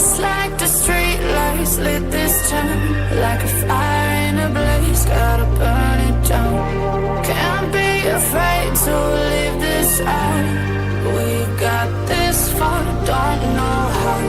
Just like the street lights lit this town, like a fire in a blaze, gotta burn it down. Can't be afraid to leave this out. We got this far, don't know how.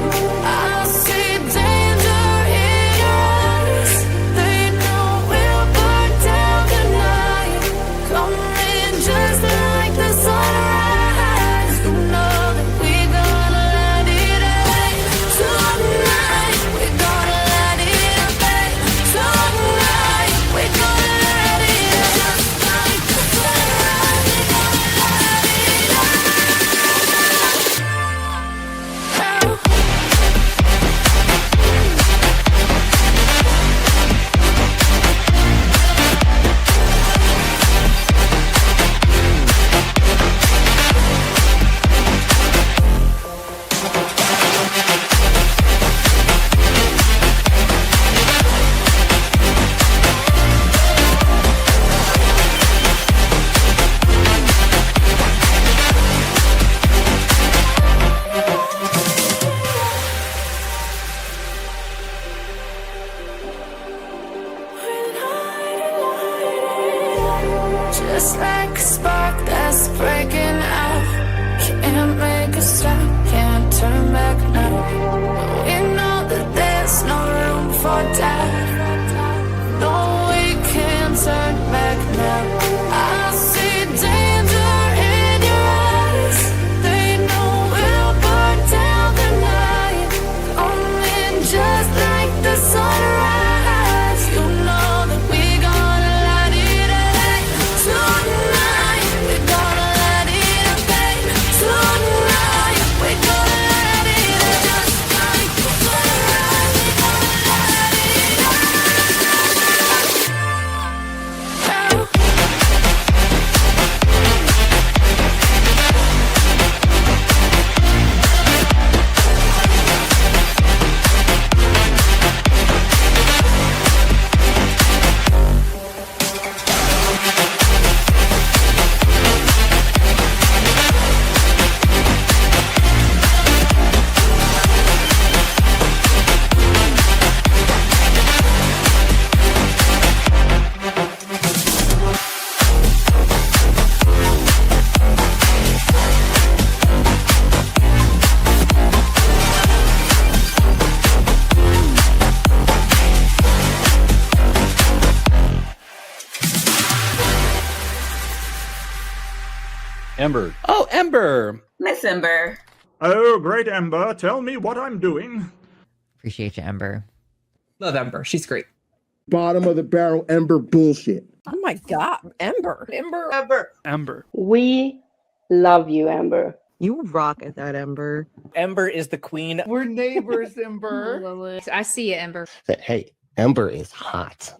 I see danger in your eyes. They know we'll burn down the night. Coming just like the sunrise. You know that we gonna let it rain. Tonight, we gonna let it rain. Tonight, we gonna let it rain. Just like the sunrise, we gonna let it rain. Just like a spark that's breaking out. Can't make a stop, can't turn back now. We know that there's no room for doubt. No, we can't turn back now. I see danger in your eyes. They know we'll burn down the night. Coming just like the sunrise. You know that we gonna let it rain. Tonight, we gonna let it rain. Tonight, we gonna let it rain. Just like the sunrise, we gonna let it rain. Ember. Oh, Ember. Miss Ember. Oh, great, Ember. Tell me what I'm doing. Appreciate you, Ember. Love Ember. She's great. Bottom of the barrel Ember bullshit. Oh my God, Ember. Ember. Ember. Ember. We love you, Ember. You rock at that, Ember. Ember is the queen. We're neighbors, Ember. I see you, Ember. Hey, Ember is hot.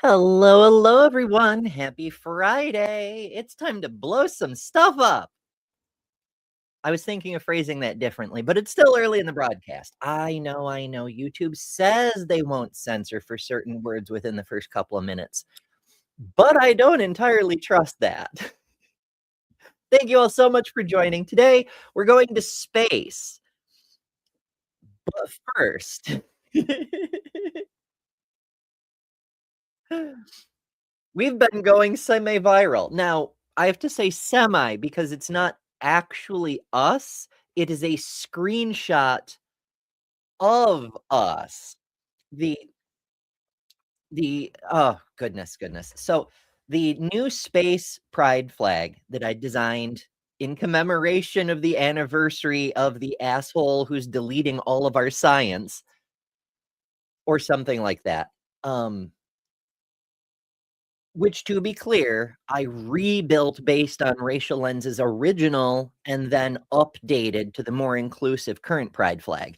Hello, everyone. Happy Friday. It's time to blow some stuff up. I was thinking of phrasing that differently, but it's still early in the broadcast. I know. YouTube says they won't censor for certain words within the first couple of minutes, but I don't entirely trust that. Thank you all so much for joining. Today, we're going to space. But first... We've been going semi-viral. Now, I have to say semi because it's not actually us. It is a screenshot of us. Oh, goodness. So the new space pride flag that I designed in commemoration of the anniversary of the asshole who's deleting all of our science or something like that. Which, to be clear, I rebuilt based on Racial Lens's original and then updated to the more inclusive current pride flag.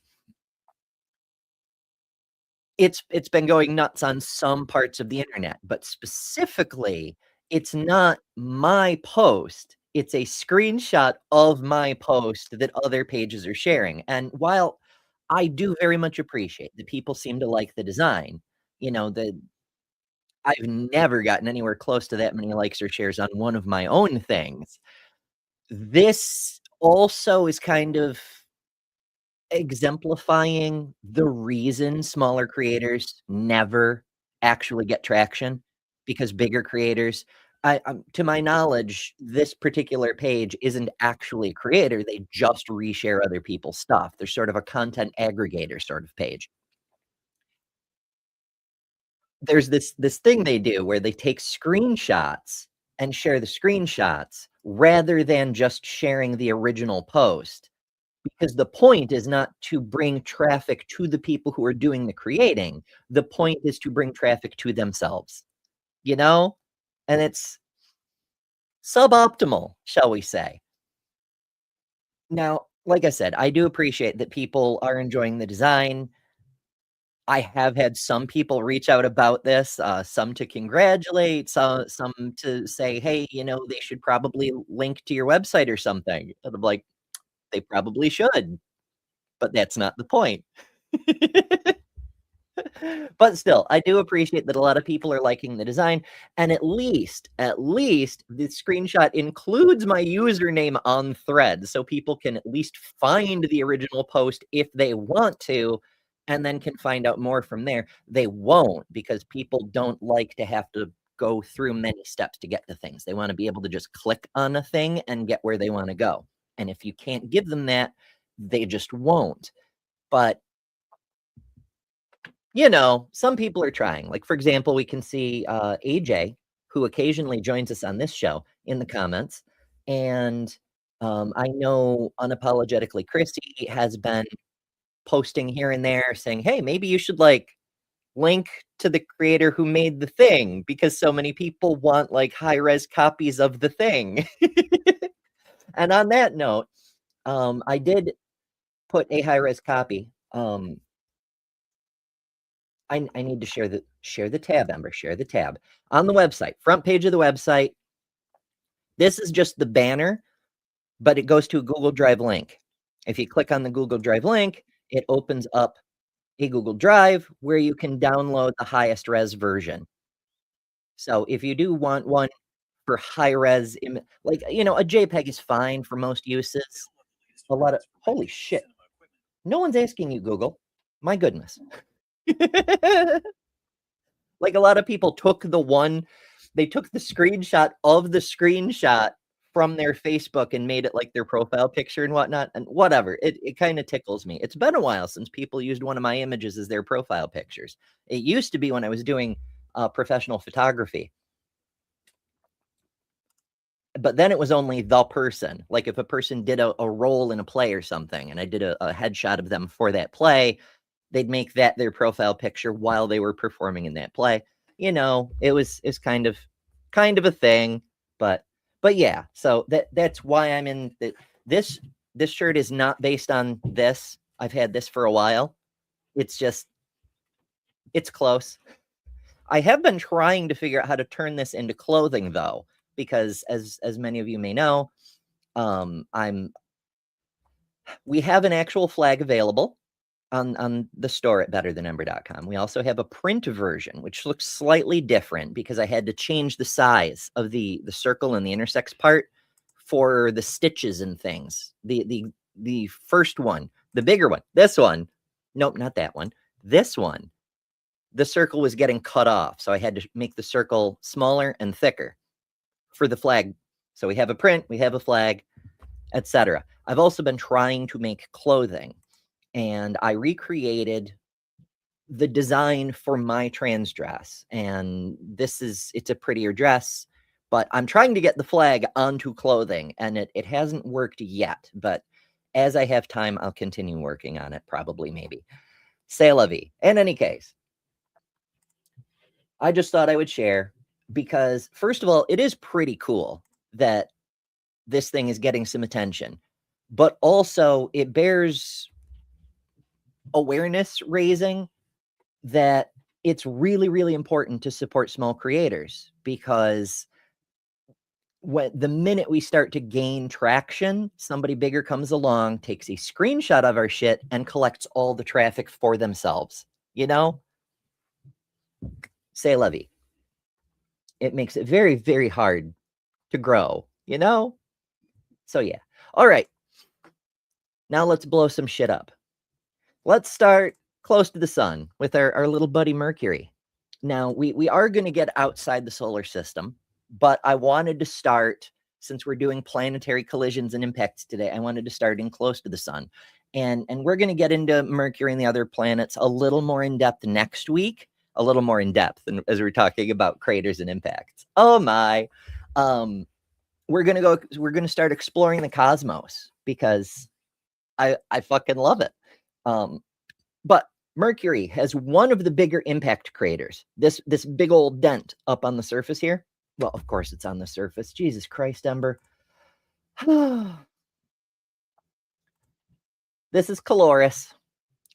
It's been going nuts on some parts of the internet, but specifically, it's not my post. It's a screenshot of my post that other pages are sharing. And while I do very much appreciate that people seem to like the design, you know, I've never gotten anywhere close to that many likes or shares on one of my own things. This also is kind of exemplifying the reason smaller creators never actually get traction, because bigger creators, to my knowledge, this particular page isn't actually a creator. They just reshare other people's stuff. They're sort of a content aggregator sort of page. There's this thing they do where they take screenshots and share the screenshots rather than just sharing the original post, because the point is not to bring traffic to the people who are doing the creating. The point is to bring traffic to themselves, you know? And it's suboptimal, shall we say. Now, like I said, I do appreciate that people are enjoying the design. I have had some people reach out about this, some to congratulate, some to say, hey, you know, they should probably link to your website or something. And I'm like, they probably should, but that's not the point. But still, I do appreciate that a lot of people are liking the design, and at least the screenshot includes my username on Threads, so people can at least find the original post if they want to, and then can find out more from there. They won't, because people don't like to have to go through many steps to get to things. They want to be able to just click on a thing and get where they want to go. And if you can't give them that, they just won't. But you know, some people are trying. Like, for example, we can see AJ, who occasionally joins us on this show, in the comments. And I know Unapologetically Chrissy has been posting here and there saying, hey, maybe you should like link to the creator who made the thing, because so many people want like high-res copies of the thing. And on that note, I did put a high-res copy. I need to share the tab, Ember. Share the tab on the website, front page of the website. This is just the banner, but it goes to a Google Drive link. If you click on the Google Drive link, it opens up a Google Drive where you can download the highest res version. So if you do want one for high res, like, you know, a JPEG is fine for most uses. A lot of, holy shit. No one's asking you, Google. My goodness. Like, a lot of people took the screenshot of the screenshot from their Facebook and made it like their profile picture and whatnot, and whatever. It kind of tickles me. It's been a while since people used one of my images as their profile pictures. It used to be when I was doing professional photography. But then it was only the person. Like, if a person did a role in a play or something, and I did a headshot of them for that play, they'd make that their profile picture while they were performing in that play. You know, it's kind of a thing, but yeah. So that's why I'm in this shirt is not based on this. I've had this for a while. It's just, it's close. I have been trying to figure out how to turn this into clothing though, because as many of you may know, we have an actual flag available on the store at betterthanember.com. We also have a print version, which looks slightly different because I had to change the size of the circle and the intersex part for the stitches and things. The first one, the bigger one, this one, nope, not that one, this one, the circle was getting cut off. So I had to make the circle smaller and thicker for the flag. So we have a print, we have a flag, etc. I've also been trying to make clothing, and I recreated the design for my trans dress. And it's a prettier dress, but I'm trying to get the flag onto clothing, and it hasn't worked yet. But as I have time, I'll continue working on it, probably, maybe. C'est la vie. In any case, I just thought I would share, because first of all, it is pretty cool that this thing is getting some attention, but also it bears awareness raising that it's really, really important to support small creators, because the minute we start to gain traction, somebody bigger comes along, takes a screenshot of our shit, and collects all the traffic for themselves. You know? C'est la vie. it makes it very, very hard to grow, you know? So yeah. All right. Now let's blow some shit up. Let's start close to the sun with our little buddy Mercury. Now, we are going to get outside the solar system, but I wanted to start, since we're doing planetary collisions and impacts today, I wanted to start in close to the sun. And we're going to get into Mercury and the other planets a little more in depth next week, a little more in depth as we're talking about craters and impacts. Oh my. We're going to start exploring the cosmos because I fucking love it. But Mercury has one of the bigger impact craters. This big old dent up on the surface here. Well, of course it's on the surface. Jesus Christ, Ember. This is Caloris.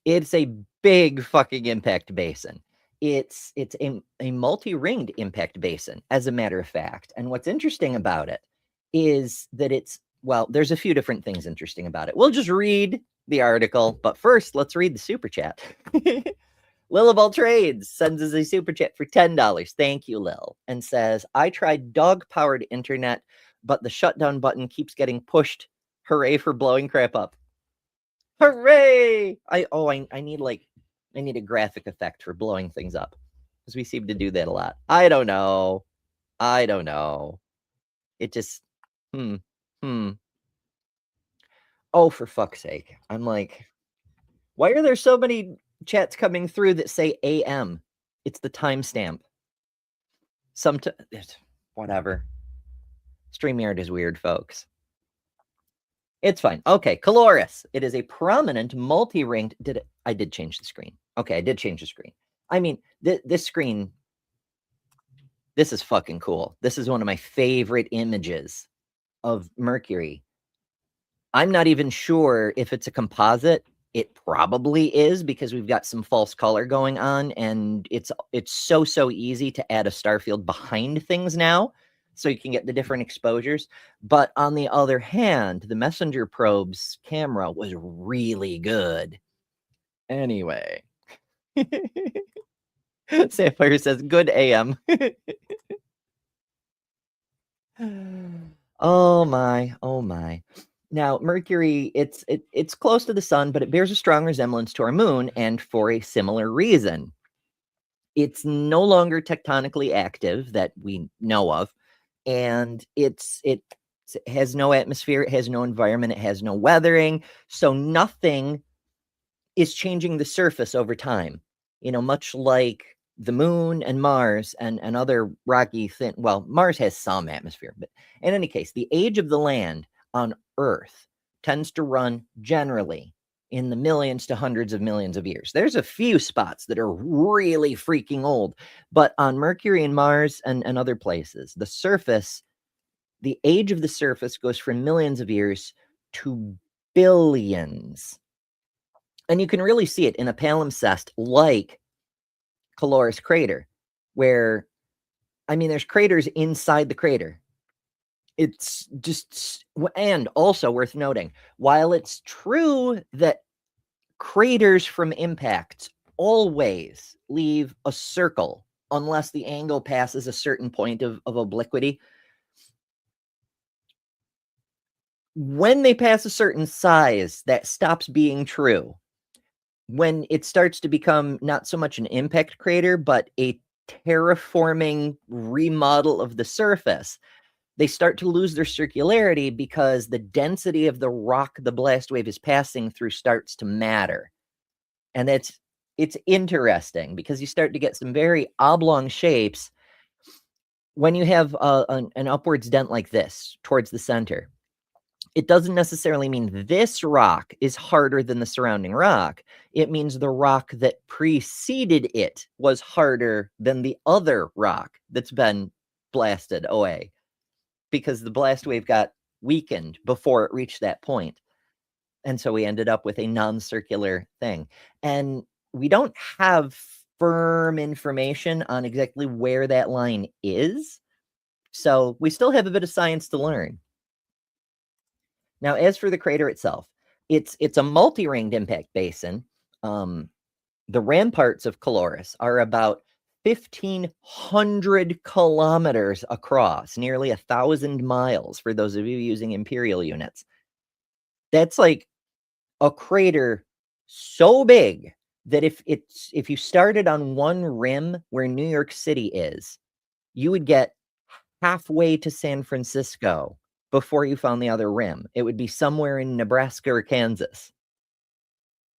It's a big fucking impact basin. It's a multi-ringed impact basin, as a matter of fact. And what's interesting about it is that there's a few different things interesting about it. We'll just read the article, but first, let's read the super chat. Lilibal Trades sends us a super chat for $10. Thank you, Lil. And says, I tried dog-powered internet, but the shutdown button keeps getting pushed. Hooray for blowing crap up. Hooray! I need a graphic effect for blowing things up, because we seem to do that a lot. I don't know. It just, Oh, for fuck's sake. I'm like, why are there so many chats coming through that say AM? It's the timestamp. Whatever. StreamYard is weird, folks. It's fine. Okay, Caloris. It is a prominent multi-ringed. I did change the screen. Okay, I did change the screen. I mean, this screen, this is fucking cool. This is one of my favorite images of Mercury. I'm not even sure if it's a composite. It probably is, because we've got some false color going on, and it's so easy to add a star field behind things now, so you can get the different exposures. But on the other hand, the Messenger probe's camera was really good. Anyway. Sapphire says, good AM. Oh my. Now, Mercury, it's close to the sun, but it bears a strong resemblance to our moon, and for a similar reason. It's no longer tectonically active that we know of, and it has no atmosphere, it has no environment, it has no weathering, so nothing is changing the surface over time. Much like the moon and Mars and other rocky thin. Well, Mars has some atmosphere, but in any case, the age of the land on Earth tends to run generally in the millions to hundreds of millions of years. There's a few spots that are really freaking old, but on Mercury and Mars and other places, the age of the surface goes from millions of years to billions. And you can really see it in a palimpsest like Caloris crater, where, there's craters inside the crater. It's just, and also worth noting, while it's true that craters from impacts always leave a circle unless the angle passes a certain point of obliquity, when they pass a certain size, that stops being true. When it starts to become not so much an impact crater, but a terraforming remodel of the surface, they start to lose their circularity because the density of the rock the blast wave is passing through starts to matter. And it's interesting because you start to get some very oblong shapes when you have an upwards dent like this towards the center. It doesn't necessarily mean this rock is harder than the surrounding rock. It means the rock that preceded it was harder than the other rock that's been blasted away, because the blast wave got weakened before it reached that point. And so we ended up with a non-circular thing. And we don't have firm information on exactly where that line is. So we still have a bit of science to learn. Now, as for the crater itself, it's a multi-ringed impact basin. The ramparts of Caloris are about 1,500 kilometers across, nearly 1,000 miles for those of you using imperial units. That's like a crater so big that if you started on one rim where New York City is, you would get halfway to San Francisco before you found the other rim. It would be somewhere in Nebraska or Kansas.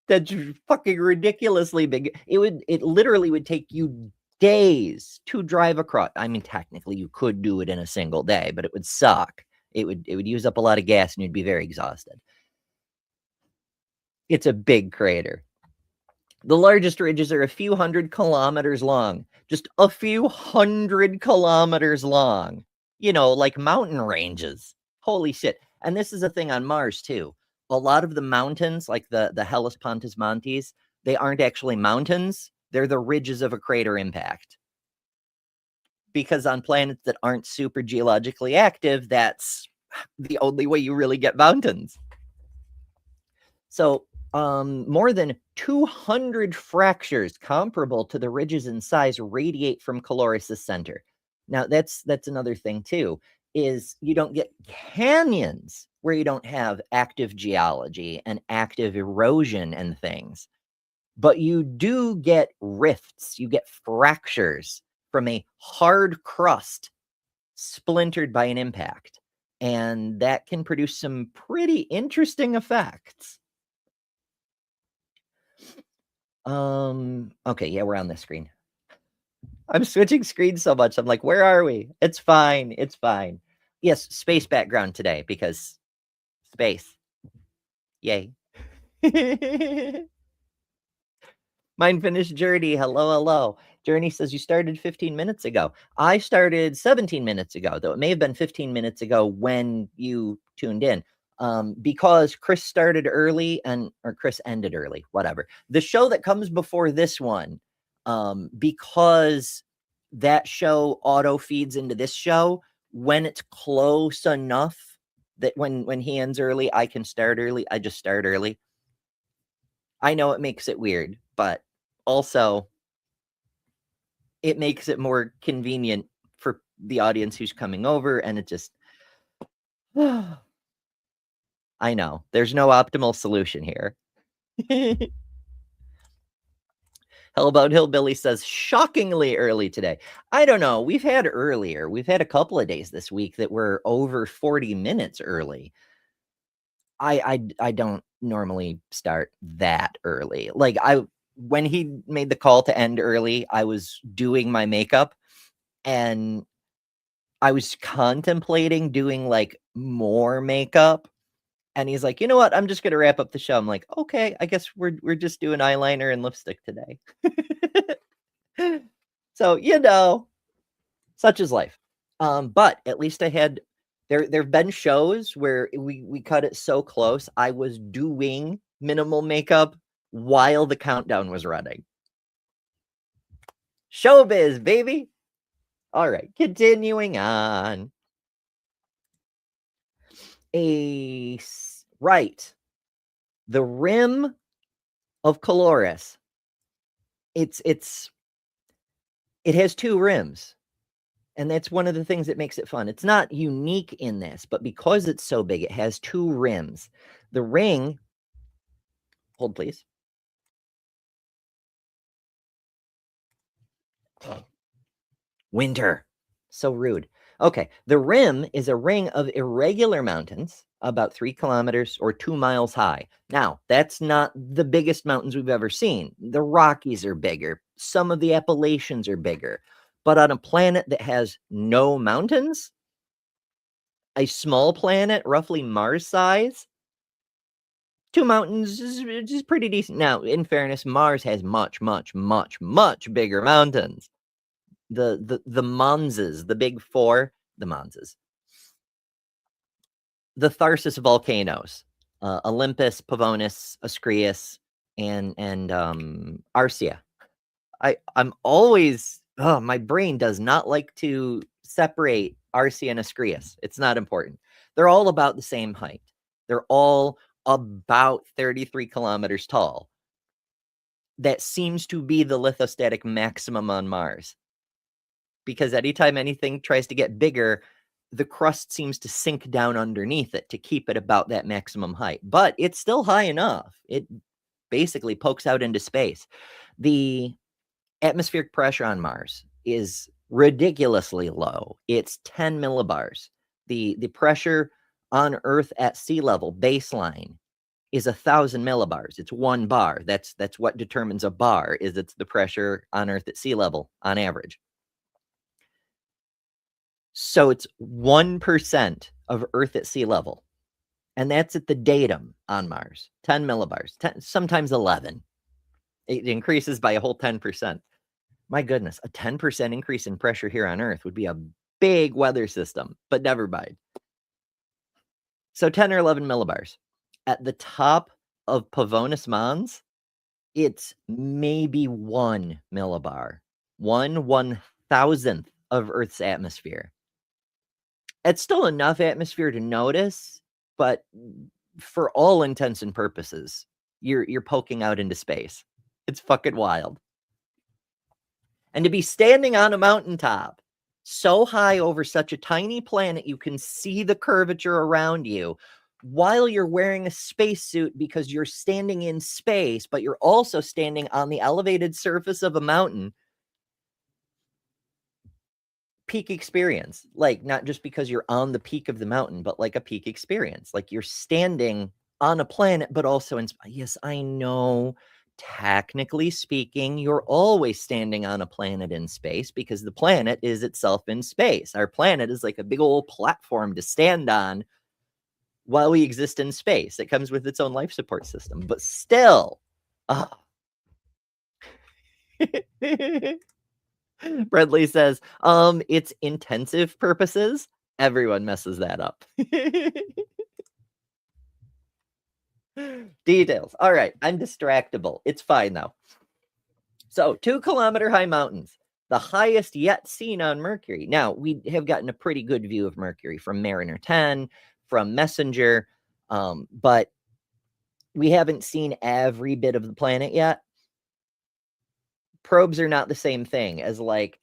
That's fucking ridiculously big. It literally would take you days to drive across. I mean, technically you could do it in a single day, but it would suck. It would use up a lot of gas and you'd be very exhausted. It's a big crater. The largest ridges are a few hundred kilometers long. Just a few hundred kilometers long. You know, like mountain ranges. Holy shit. And this is a thing on Mars too. A lot of the mountains, like the Hellespontus Montes, they aren't actually mountains. They're the ridges of a crater impact. Because on planets that aren't super geologically active, that's the only way you really get mountains. So more than 200 fractures comparable to the ridges in size radiate from Caloris' center. Now, that's another thing, too, is you don't get canyons where you don't have active geology and active erosion and things. But you do get rifts. You get fractures from a hard crust splintered by an impact. And that can produce some pretty interesting effects. Okay, yeah, we're on this screen. I'm switching screens so much. I'm like, where are we? It's fine. It's fine. Yes, space background today because space. Yay. Mind finished Journey. Hello. Journey says you started 15 minutes ago. I started 17 minutes ago, though it may have been 15 minutes ago when you tuned in. Because Chris started early or Chris ended early, whatever. The show that comes before this one, because that show auto feeds into this show, when it's close enough that when he ends early, I can start early. I just start early. I know it makes it weird, but also it makes it more convenient for the audience who's coming over, and it just... I know. There's no optimal solution here. Hellbound Hillbilly says, shockingly early today. I don't know. We've had earlier. We've had a couple of days this week that were over 40 minutes early. I don't normally start that early. Like when he made the call to end early, I was doing my makeup and I was contemplating doing like more makeup. And he's like, you know what? I'm just going to wrap up the show. I'm like, okay, I guess we're just doing eyeliner and lipstick today. So, you know, such is life. But at least I had, there've been shows where we cut it so close. I was doing minimal makeup while the countdown was running. Showbiz, baby. All right, continuing on. Right. The rim of Caloris. It has two rims. And that's one of the things that makes it fun. It's not unique in this, but because it's so big, it has two rims. The ring, hold please. Winter. So rude. Okay, the rim is a ring of irregular mountains about 3 kilometers or 2 miles high. Now, that's not the biggest mountains we've ever seen. The Rockies are bigger. Some of the Appalachians are bigger. But on a planet that has no mountains, a small planet, roughly Mars size, 2 mountains is pretty decent. Now, in fairness, Mars has much, much, much, much bigger mountains. The Monzes, the big four, the Monzes. The Tharsis volcanoes, Olympus, Pavonis, Ascreus, and Arcia. I'm always, my brain does not like to separate Arcia and Ascreus. It's not important. They're all about the same height. They're all about 33 kilometers tall. that seems to be the lithostatic maximum on Mars. Because anytime anything tries to get bigger, the crust seems to sink down underneath it to keep it about that maximum height. But it's still high enough. It basically pokes out into space. The atmospheric pressure on Mars is ridiculously low. It's 10 millibars. The pressure on Earth at sea level, baseline, is 1,000 millibars. It's 1 bar. That's what determines a bar, is it's the pressure on Earth at sea level on average. So it's 1% of Earth at sea level. And that's at the datum on Mars, 10 millibars, sometimes 11. It increases by a whole 10%. My goodness, a 10% increase in pressure here on Earth would be a big weather system, but never mind. So 10 or 11 millibars. At the top of Pavonis Mons, it's maybe 1 millibar, 1/1000th of Earth's atmosphere. It's still enough atmosphere to notice, but for all intents and purposes, you're poking out into space. It's fucking wild. And to be standing on a mountaintop so high over such a tiny planet, you can see the curvature around you while you're wearing a spacesuit because you're standing in space, but you're also standing on the elevated surface of a mountain. Peak experience, like not just because you're on the peak of the mountain, but like a peak experience, like you're standing on a planet, but also in space. Yes, I know, technically speaking, you're always standing on a planet in space because the planet is itself in space. Our planet is like a big old platform to stand on while we exist in space. It comes with its own life support system, but still. Bradley says, it's intensive purposes. Everyone messes that up. Details. All right, I'm distractible. It's fine though. So 2-kilometer high mountains, the highest yet seen on Mercury. Now, we have gotten a pretty good view of Mercury from Mariner 10, from Messenger, but we haven't seen every bit of the planet yet. Probes are not the same thing as like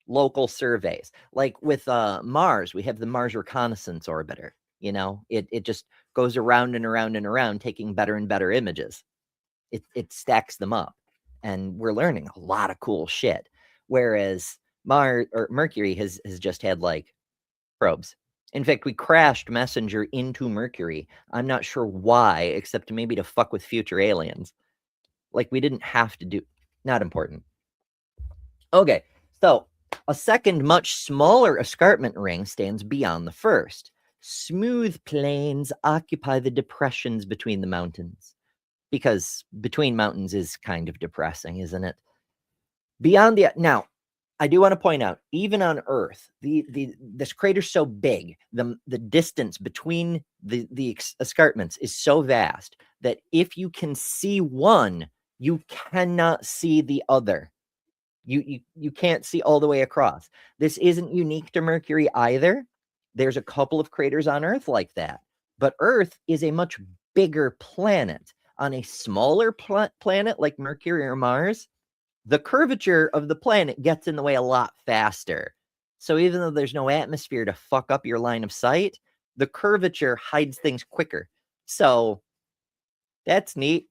local surveys. Like with Mars, we have the Mars Reconnaissance Orbiter. You know, it just goes around and around and around, taking better and better images. It stacks them up, and we're learning a lot of cool shit. Whereas Mercury has just had like probes. In fact, we crashed Messenger into Mercury. I'm not sure why, except maybe to fuck with future aliens. Like we didn't have to do. Not important. Okay, so a second, much smaller escarpment ring stands beyond the first. Smooth plains occupy the depressions between the mountains, because between mountains is kind of depressing, isn't it? Now, I do want to point out, even on Earth, this crater's so big, the distance between the escarpments is so vast that if you can see one, you cannot see the other. You can't see all the way across. This isn't unique to Mercury either. There's a couple of craters on Earth like that. But Earth is a much bigger planet. On a smaller planet like Mercury or Mars, the curvature of the planet gets in the way a lot faster. So even though there's no atmosphere to fuck up your line of sight, the curvature hides things quicker. So that's neat.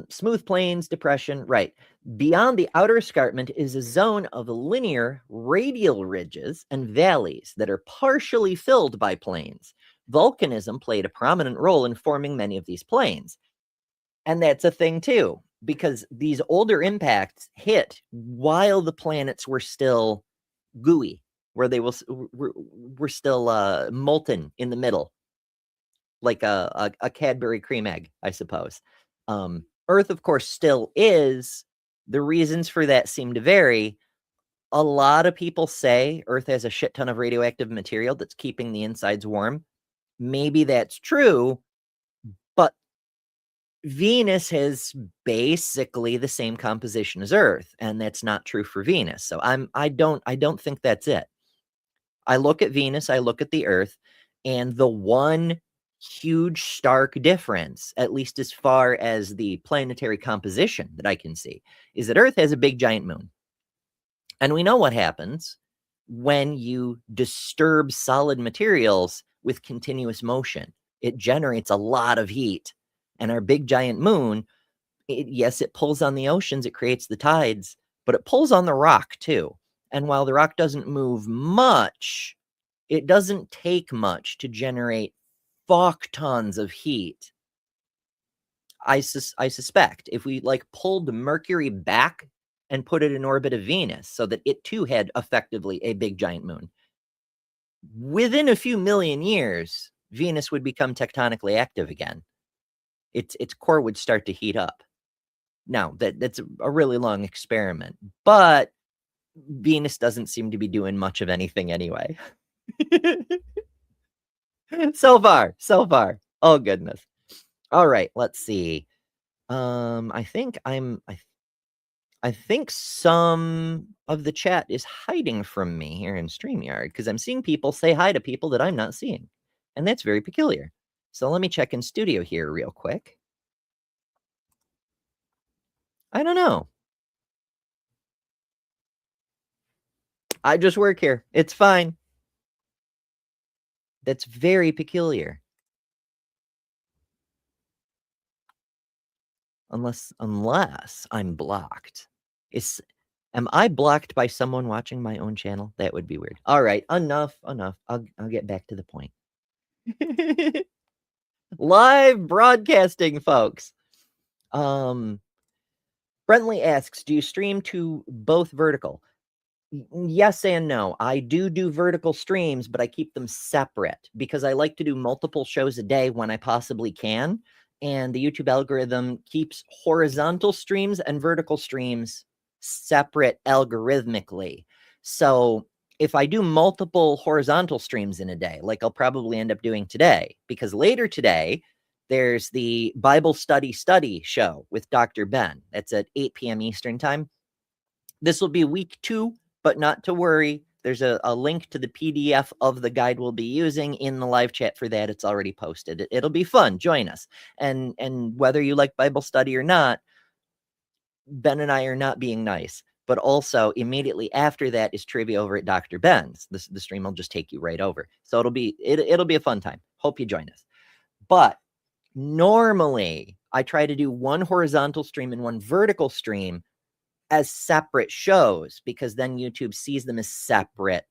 Smooth plains, depression, right. Beyond the outer escarpment is a zone of linear radial ridges and valleys that are partially filled by plains. Volcanism played a prominent role in forming many of these plains. And that's a thing too, because these older impacts hit while the planets were still gooey, where they were still molten in the middle, like a Cadbury cream egg, I suppose. Earth, of course, still is. The reasons for that seem to vary. A lot of people say Earth has a shit ton of radioactive material that's keeping the insides warm. Maybe that's true, but Venus has basically the same composition as Earth, and that's not true for Venus. So I don't think that's it. I look at Venus, I look at the Earth, and the one huge, stark difference, at least as far as the planetary composition that I can see, is that Earth has a big giant moon. And we know what happens when you disturb solid materials with continuous motion. It generates a lot of heat. And our big giant moon, yes, it pulls on the oceans, it creates the tides, but it pulls on the rock too. And while the rock doesn't move much, it doesn't take much to generate fuck tons of heat. I suspect if we like pulled Mercury back and put it in orbit of Venus so that it too had effectively a big giant moon, within a few million years, Venus would become tectonically active again. Its core would start to heat up. Now, that's a really long experiment, but Venus doesn't seem to be doing much of anything anyway. So far. Oh, goodness. All right, let's see. I think some of the chat is hiding from me here in StreamYard because I'm seeing people say hi to people that I'm not seeing, and that's very peculiar. So let me check in studio here real quick. I don't know. I just work here. It's fine. That's very peculiar. Unless I'm blocked. Am I blocked by someone watching my own channel? That would be weird. All right, enough. I'll get back to the point. Live broadcasting, folks. Brentley asks, do you stream to both vertical? Yes and no. I do vertical streams, but I keep them separate because I like to do multiple shows a day when I possibly can. And the YouTube algorithm keeps horizontal streams and vertical streams separate algorithmically. So if I do multiple horizontal streams in a day, like I'll probably end up doing today, because later today, there's the Bible study show with Dr. Ben. That's at 8 p.m. Eastern time. This will be week 2, but not to worry. There's a link to the PDF of the guide we'll be using in the live chat for that. It's already posted. It'll be fun. Join us. And whether you like Bible study or not, Ben and I are not being nice. But also immediately after that is trivia over at Dr. Ben's. The stream will just take you right over. So it'll be a fun time. Hope you join us. But normally I try to do one horizontal stream and one vertical stream as separate shows, because then YouTube sees them as separate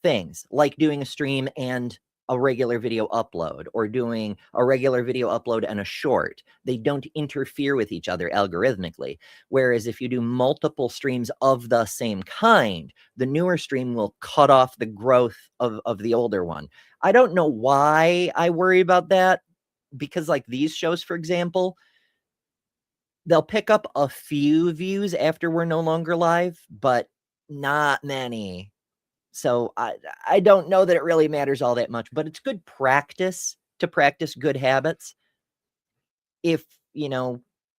things, like doing a stream and a regular video upload, or doing a regular video upload and a short. They don't interfere with each other algorithmically. Whereas if you do multiple streams of the same kind, the newer stream will cut off the growth of the older one. I don't know why I worry about that, because like these shows, for example, they'll pick up a few views after we're no longer live, but not many. So I don't know that it really matters all that much, but it's good practice to practice good habits. If,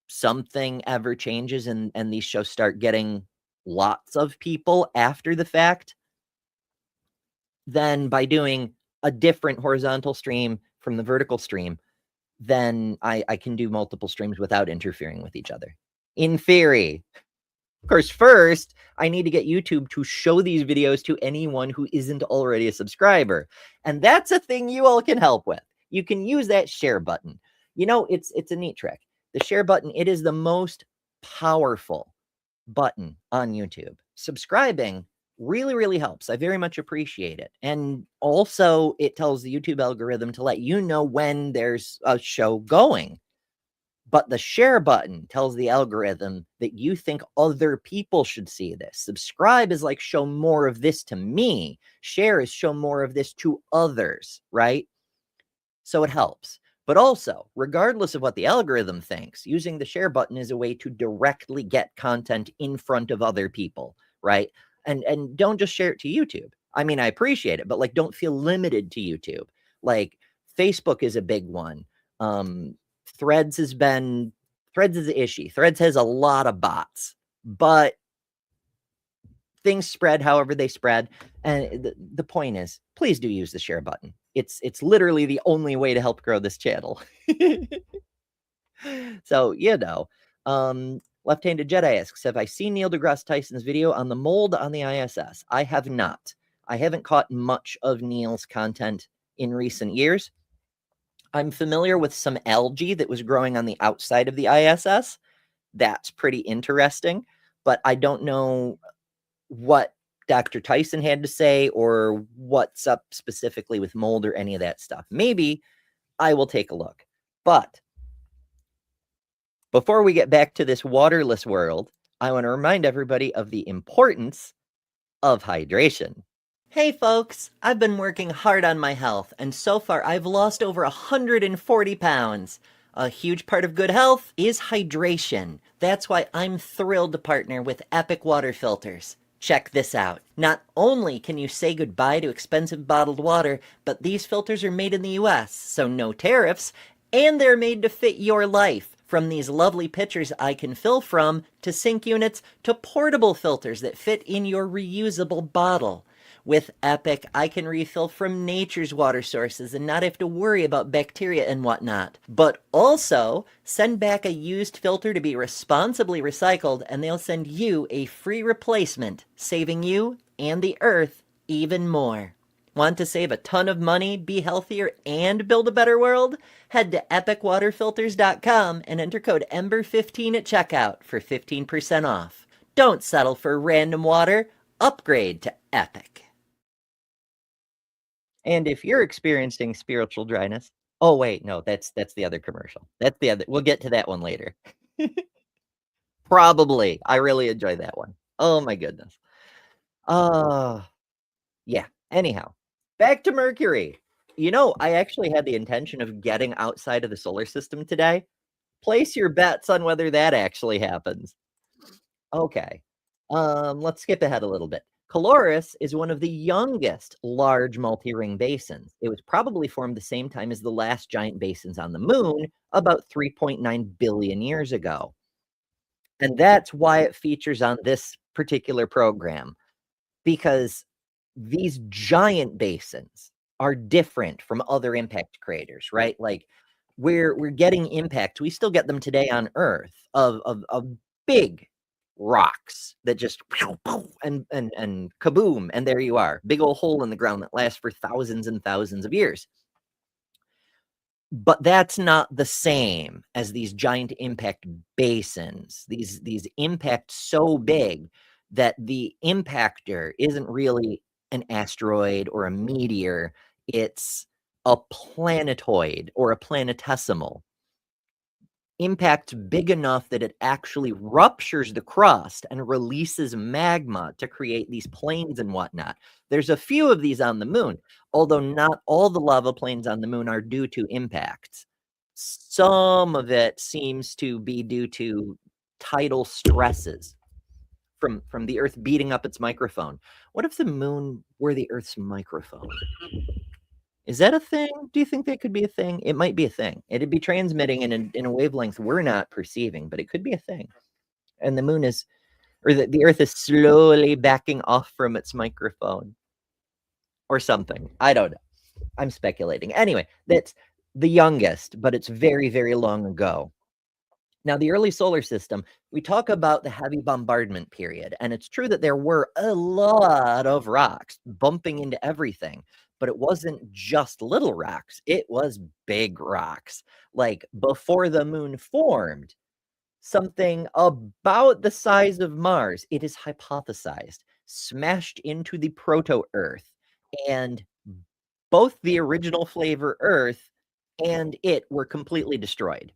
something ever changes and these shows start getting lots of people after the fact, then by doing a different horizontal stream from the vertical stream, then I can do multiple streams without interfering with each other. In theory. Of course, first, I need to get YouTube to show these videos to anyone who isn't already a subscriber. And that's a thing you all can help with. You can use that share button. It's a neat trick. The share button, it is the most powerful button on YouTube. Subscribing really, really helps. I very much appreciate it. And also, it tells the YouTube algorithm to let you know when there's a show going. But the share button tells the algorithm that you think other people should see this. Subscribe is like, show more of this to me. Share is show more of this to others, right? So it helps. But also, regardless of what the algorithm thinks, using the share button is a way to directly get content in front of other people, right? And don't just share it to YouTube. I mean, I appreciate it, but like, don't feel limited to YouTube. Like, Facebook is a big one. Threads is an issue. Threads has a lot of bots, but things spread however they spread. And the point is, please do use the share button. It's literally the only way to help grow this channel. So, Left-Handed Jedi asks, have I seen Neil deGrasse Tyson's video on the mold on the ISS? I have not. I haven't caught much of Neil's content in recent years. I'm familiar with some algae that was growing on the outside of the ISS. That's pretty interesting, but I don't know what Dr. Tyson had to say or what's up specifically with mold or any of that stuff. Maybe I will take a look. But before we get back to this waterless world, I want to remind everybody of the importance of hydration. Hey folks, I've been working hard on my health, and so far I've lost over 140 pounds. A huge part of good health is hydration. That's why I'm thrilled to partner with Epic Water Filters. Check this out. Not only can you say goodbye to expensive bottled water, but these filters are made in the US, so no tariffs, and they're made to fit your life. From these lovely pitchers I can fill from, to sink units, to portable filters that fit in your reusable bottle. With Epic, I can refill from nature's water sources and not have to worry about bacteria and whatnot. But also, send back a used filter to be responsibly recycled, and they'll send you a free replacement, saving you and the earth even more. Want to save a ton of money, be healthier, and build a better world? Head to epicwaterfilters.com and enter code EMBER15 at checkout for 15% off. Don't settle for random water. Upgrade to Epic. And if you're experiencing spiritual dryness, oh wait, no, that's the other commercial. That's the other. We'll get to that one later. Probably. I really enjoy that one. Oh my goodness. Yeah. Anyhow, back to Mercury. I actually had the intention of getting outside of the solar system today. Place your bets on whether that actually happens. Okay. Let's skip ahead a little bit. Caloris is one of the youngest large multi-ring basins. It was probably formed the same time as the last giant basins on the moon, about 3.9 billion years ago. And that's why it features on this particular program, because these giant basins are different from other impact craters, right? Like we're getting impact. We still get them today on Earth of big rocks that just and kaboom, and there you are. Big old hole in the ground that lasts for thousands and thousands of years. But that's not the same as these giant impact basins. These impacts so big that the impactor isn't really an asteroid or a meteor. It's a planetoid or a planetesimal. Impact big enough that it actually ruptures the crust and releases magma to create these plains and whatnot. There's a few of these on the moon, although not all the lava plains on the moon are due to impacts. Some of it seems to be due to tidal stresses from the Earth beating up its microphone. What if the moon were the Earth's microphone? Is that a thing? Do you think that could be a thing? It might be a thing. It'd be transmitting in a wavelength we're not perceiving, but it could be a thing. And the moon is, or the Earth is slowly backing off from its microphone or something. I don't know. I'm speculating. Anyway, that's the youngest, but it's very, very long ago. Now, the early solar system, we talk about the heavy bombardment period, and it's true that there were a lot of rocks bumping into everything. But it wasn't just little rocks. It was big rocks. Like before the moon formed, something about the size of Mars, it is hypothesized, smashed into the proto-Earth. And both the original flavor Earth and it were completely destroyed.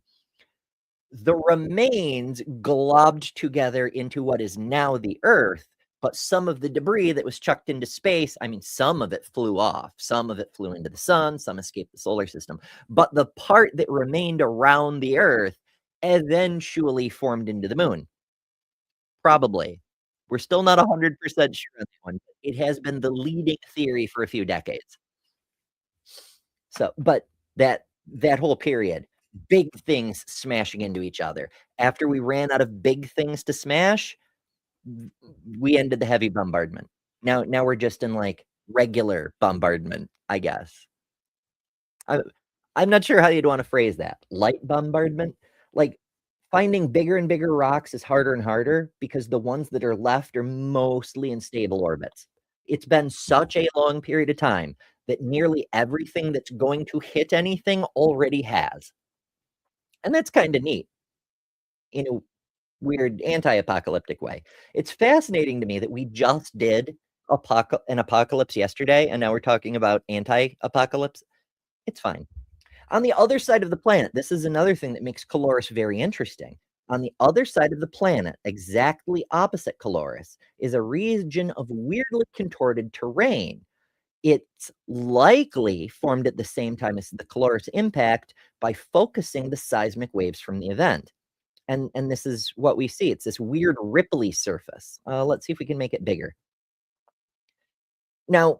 The remains globbed together into what is now the Earth. But some of the debris that was chucked into space, I mean, some of it flew off. Some of it flew into the sun. Some escaped the solar system. But the part that remained around the Earth eventually formed into the moon. Probably. We're still not 100% sure on that one. It has been the leading theory for a few decades. So, but that whole period, big things smashing into each other. After we ran out of big things to smash, we ended the heavy bombardment. Now we're just in like regular bombardment, I guess. I'm not sure how you'd want to phrase that. Light bombardment? Like, finding bigger and bigger rocks is harder and harder because the ones that are left are mostly in stable orbits. It's been such a long period of time that nearly everything that's going to hit anything already has. And that's kind of neat in a weird anti-apocalyptic way. It's fascinating to me that we just did an apocalypse yesterday, and now we're talking about anti-apocalypse. It's fine. On the other side of the planet, this is another thing that makes Caloris very interesting. On the other side of the planet, exactly opposite Caloris, is a region of weirdly contorted terrain. It's likely formed at the same time as the Caloris impact by focusing the seismic waves from the event. And this is what we see. It's this weird ripply surface. Let's see if we can make it bigger. Now,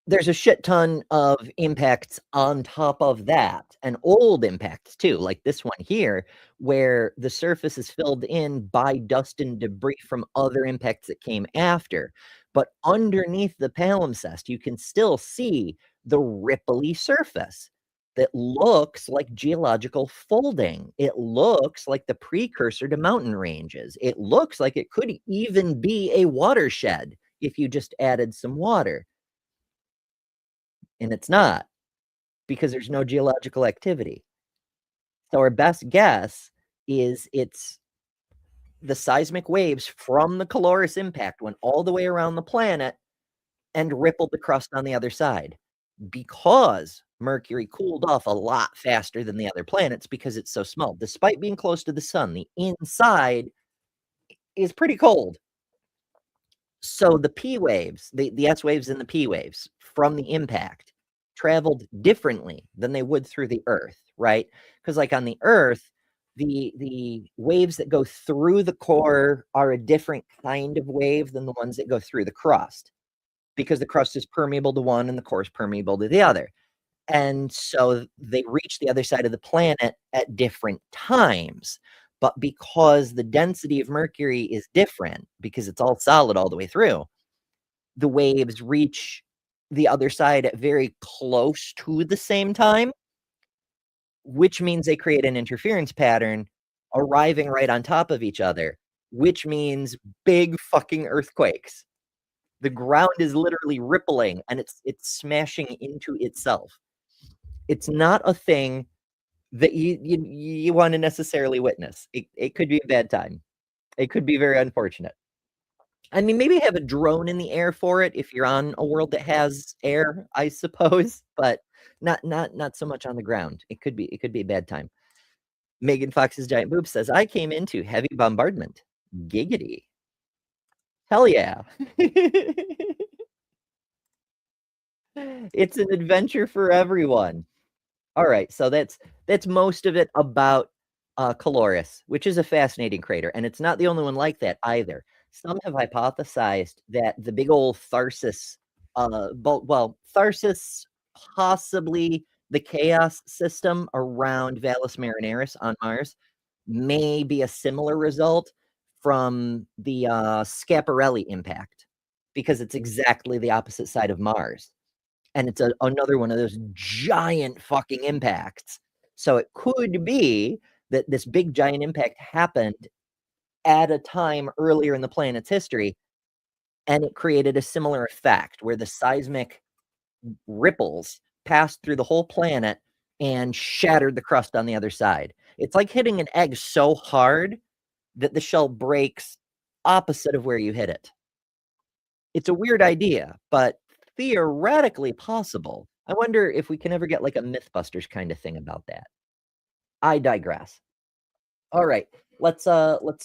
there's a shit ton of impacts on top of that, and old impacts too, like this one here, where the surface is filled in by dust and debris from other impacts that came after. But underneath the palimpsest, you can still see the ripply surface that looks like geological folding. It looks like the precursor to mountain ranges. It looks like it could even be a watershed if you just added some water. And it's not, because there's no geological activity. So our best guess is it's the seismic waves from the Caloris impact went all the way around the planet and rippled the crust on the other side. Because Mercury cooled off a lot faster than the other planets because it's so small. Despite being close to the sun, the inside is pretty cold. So the P waves, the S waves and the P waves from the impact traveled differently than they would through the Earth, right? Because like on the Earth, the waves that go through the core are a different kind of wave than the ones that go through the crust, because the crust is permeable to one and the core is permeable to the other. And so they reach the other side of the planet at different times. But because the density of Mercury is different, because it's all solid all the way through, the waves reach the other side at very close to the same time, which means they create an interference pattern arriving right on top of each other, which means big fucking earthquakes. The ground is literally rippling and it's smashing into itself. It's not a thing that you want to necessarily witness. It could be a bad time. It could be very unfortunate. I mean, maybe have a drone in the air for it if you're on a world that has air, I suppose, but not so much on the ground. It could be a bad time. Megan Fox's giant boob says, I came into heavy bombardment. Giggity. Hell yeah. It's an adventure for everyone. All right, so that's most of it about Caloris, which is a fascinating crater, and it's not the only one like that either. Some have hypothesized that the big old Tharsis, Tharsis, possibly the chaos system around Valles Marineris on Mars, may be a similar result from the Schiaparelli impact, because it's exactly the opposite side of Mars. And it's another one of those giant fucking impacts. So it could be that this big giant impact happened at a time earlier in the planet's history, and it created a similar effect where the seismic ripples passed through the whole planet and shattered the crust on the other side. It's like hitting an egg so hard that the shell breaks opposite of where you hit it. It's a weird idea, but theoretically possible. I wonder if we can ever get like a Mythbusters kind of thing about that. I digress. All right, let's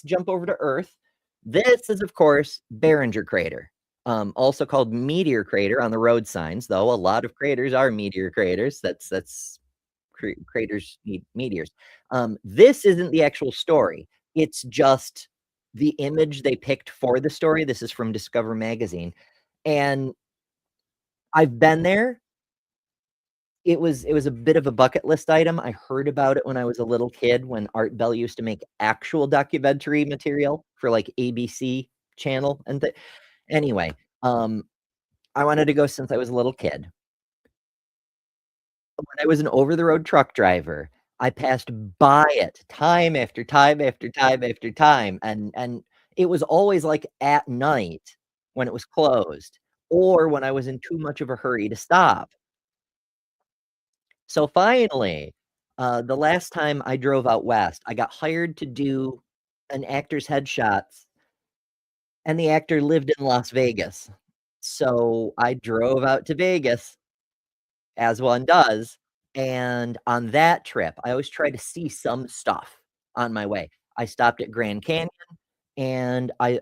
jump over to Earth. This is, of course, Barringer Crater, also called Meteor Crater on the road signs, though a lot of craters are meteor craters. Craters need meteors. This isn't the actual story. It's just the image they picked for the story. This is from Discover Magazine. And I've been there. It was a bit of a bucket list item. I heard about it when I was a little kid, when Art Bell used to make actual documentary material for like ABC channel and anyway, I wanted to go since I was a little kid. I was an over-the-road truck driver, I passed by it time after time after time after time, and it was always, like, at night when it was closed or when I was in too much of a hurry to stop. So finally, the last time I drove out west, I got hired to do an actor's headshots, and the actor lived in Las Vegas. So I drove out to Vegas, as one does, and on that trip, I always try to see some stuff on my way. I stopped at Grand Canyon, and I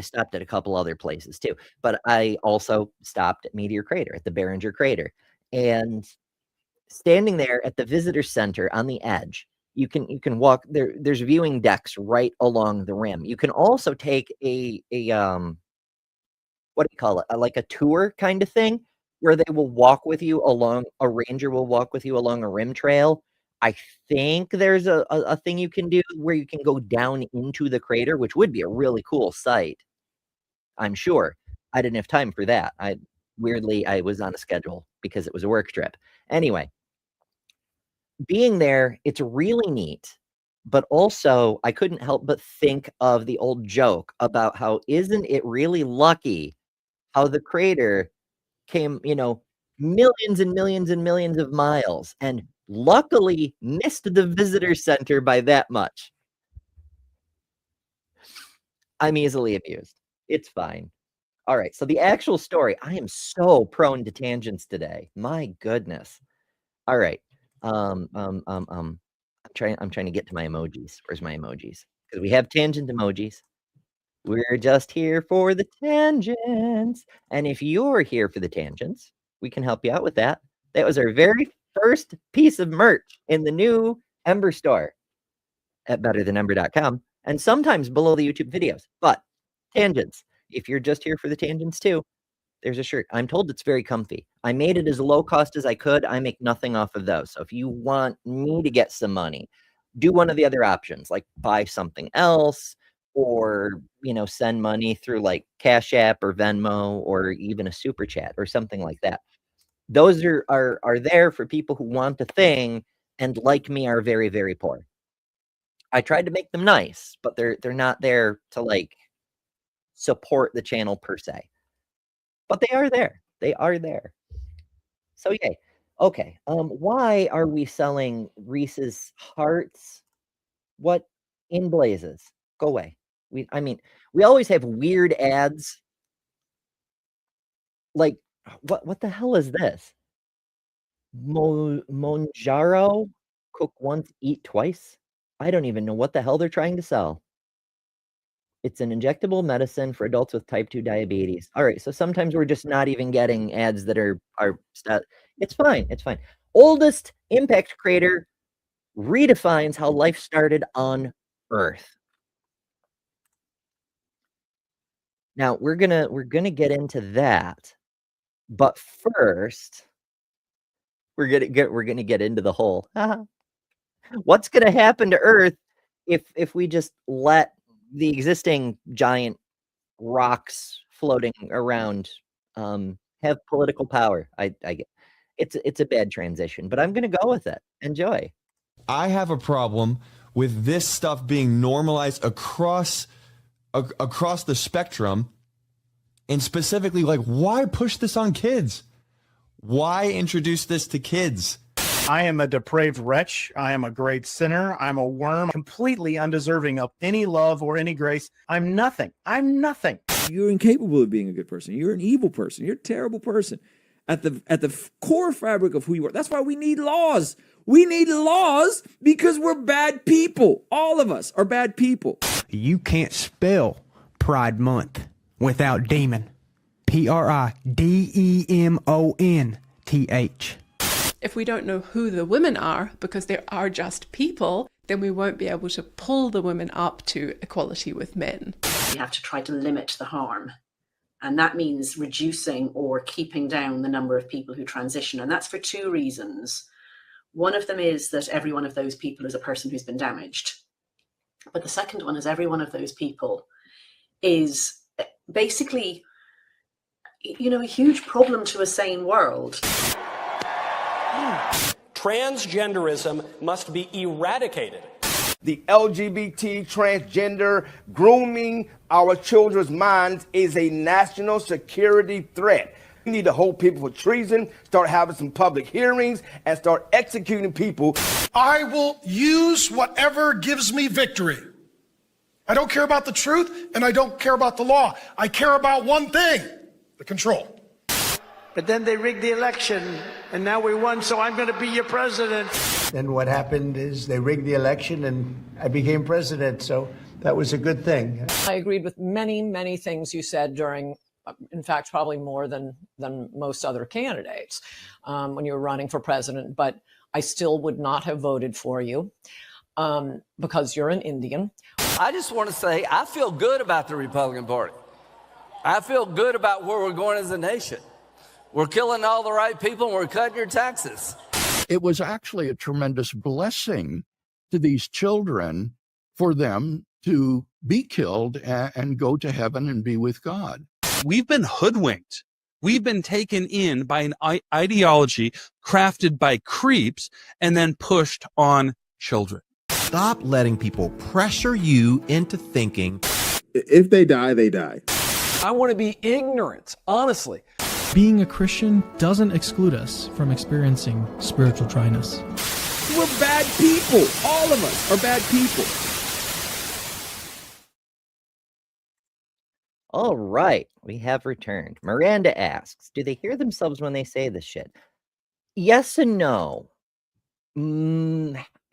stopped at a couple other places too, but I also stopped at Meteor Crater, at the Behringer Crater, and standing there at the visitor center on the edge, you can walk there. There's viewing decks right along the rim. You can also take a what do you call it? Like a tour kind of thing where they will walk with you along a ranger will walk with you along a rim trail. I think there's a thing you can do where you can go down into the crater, which would be a really cool sight. I'm sure. I didn't have time for that. Weirdly, I was on a schedule because it was a work trip. Anyway, being there, it's really neat, but also I couldn't help but think of the old joke about how isn't it really lucky how the crater came, millions and millions and millions of miles and luckily missed the visitor center by that much. I'm easily amused. It's fine. All right, so the actual story, I am so prone to tangents today. My goodness. All right. I'm trying to get to my emojis. Where's my emojis? Because we have tangent emojis. We're just here for the tangents. And if you're here for the tangents, we can help you out with that. That was our very first piece of merch in the new Ember store at betterthanember.com and sometimes below the YouTube videos. But tangents, if you're just here for the tangents too, there's a shirt. I'm told it's very comfy. I made it as low cost as I could. I make nothing off of those. So if you want me to get some money, do one of the other options, like buy something else or, send money through like Cash App or Venmo or even a super chat or something like that. Those are there for people who want the thing and like me are very, very poor. I tried to make them nice, but they're not there to like support the channel per se. But they are there. They are there. So yay. Okay. Why are we selling Reese's hearts? What in blazes? Go away. We always have weird ads. Like, what the hell is this? Monjaro? Cook once, eat twice? I don't even know what the hell they're trying to sell. It's an injectable medicine for adults with type 2 diabetes. All right, so sometimes we're just not even getting ads that are it's fine. It's fine. Oldest impact crater redefines how life started on Earth. Now, we're gonna get into that. But first, we're gonna get into the whole what's gonna happen to Earth if we just let the existing giant rocks floating around have political power. I get it's a bad transition, but I'm gonna go with it. Enjoy. I have a problem with this stuff being normalized across the spectrum, and specifically, like, why push this on kids? Why introduce this to kids? I am a depraved wretch. I am a great sinner. I'm a worm, completely undeserving of any love or any grace. I'm nothing. I'm nothing. You're incapable of being a good person. You're an evil person. You're a terrible person. At the core fabric of who you are. That's why we need laws. We need laws because we're bad people. All of us are bad people. You can't spell Pride Month without demon. PRIDEMONTH. If we don't know who the women are, because they are just people, then we won't be able to pull the women up to equality with men. We have to try to limit the harm. And that means reducing or keeping down the number of people who transition. And that's for two reasons. One of them is that every one of those people is a person who's been damaged. But the second one is every one of those people is basically, a huge problem to a sane world. transgenderism must be eradicated. The LGBT, transgender, grooming our children's minds is a national security threat. We need to hold people for treason, start having some public hearings, and start executing people. I will use whatever gives me victory. I don't care about the truth, and I don't care about the law. I care about one thing, the control. But then they rigged the election, and now we won, so I'm going to be your president. And what happened is they rigged the election, and I became president, so that was a good thing. I agreed with many, many things you said during, in fact, probably more than most other candidates when you were running for president, but I still would not have voted for you because you're an Indian. I just want to say I feel good about the Republican Party. I feel good about where we're going as a nation. We're killing all the right people and we're cutting your taxes. It was actually a tremendous blessing to these children for them to be killed and go to heaven and be with God. We've been hoodwinked. We've been taken in by an ideology crafted by creeps and then pushed on children. Stop letting people pressure you into thinking. If they die, they die. I want to be ignorant, honestly. Being a Christian doesn't exclude us from experiencing spiritual dryness. We're bad people. All of us are bad people. All right, we have returned. Miranda asks, do they hear themselves when they say this shit? Yes and no.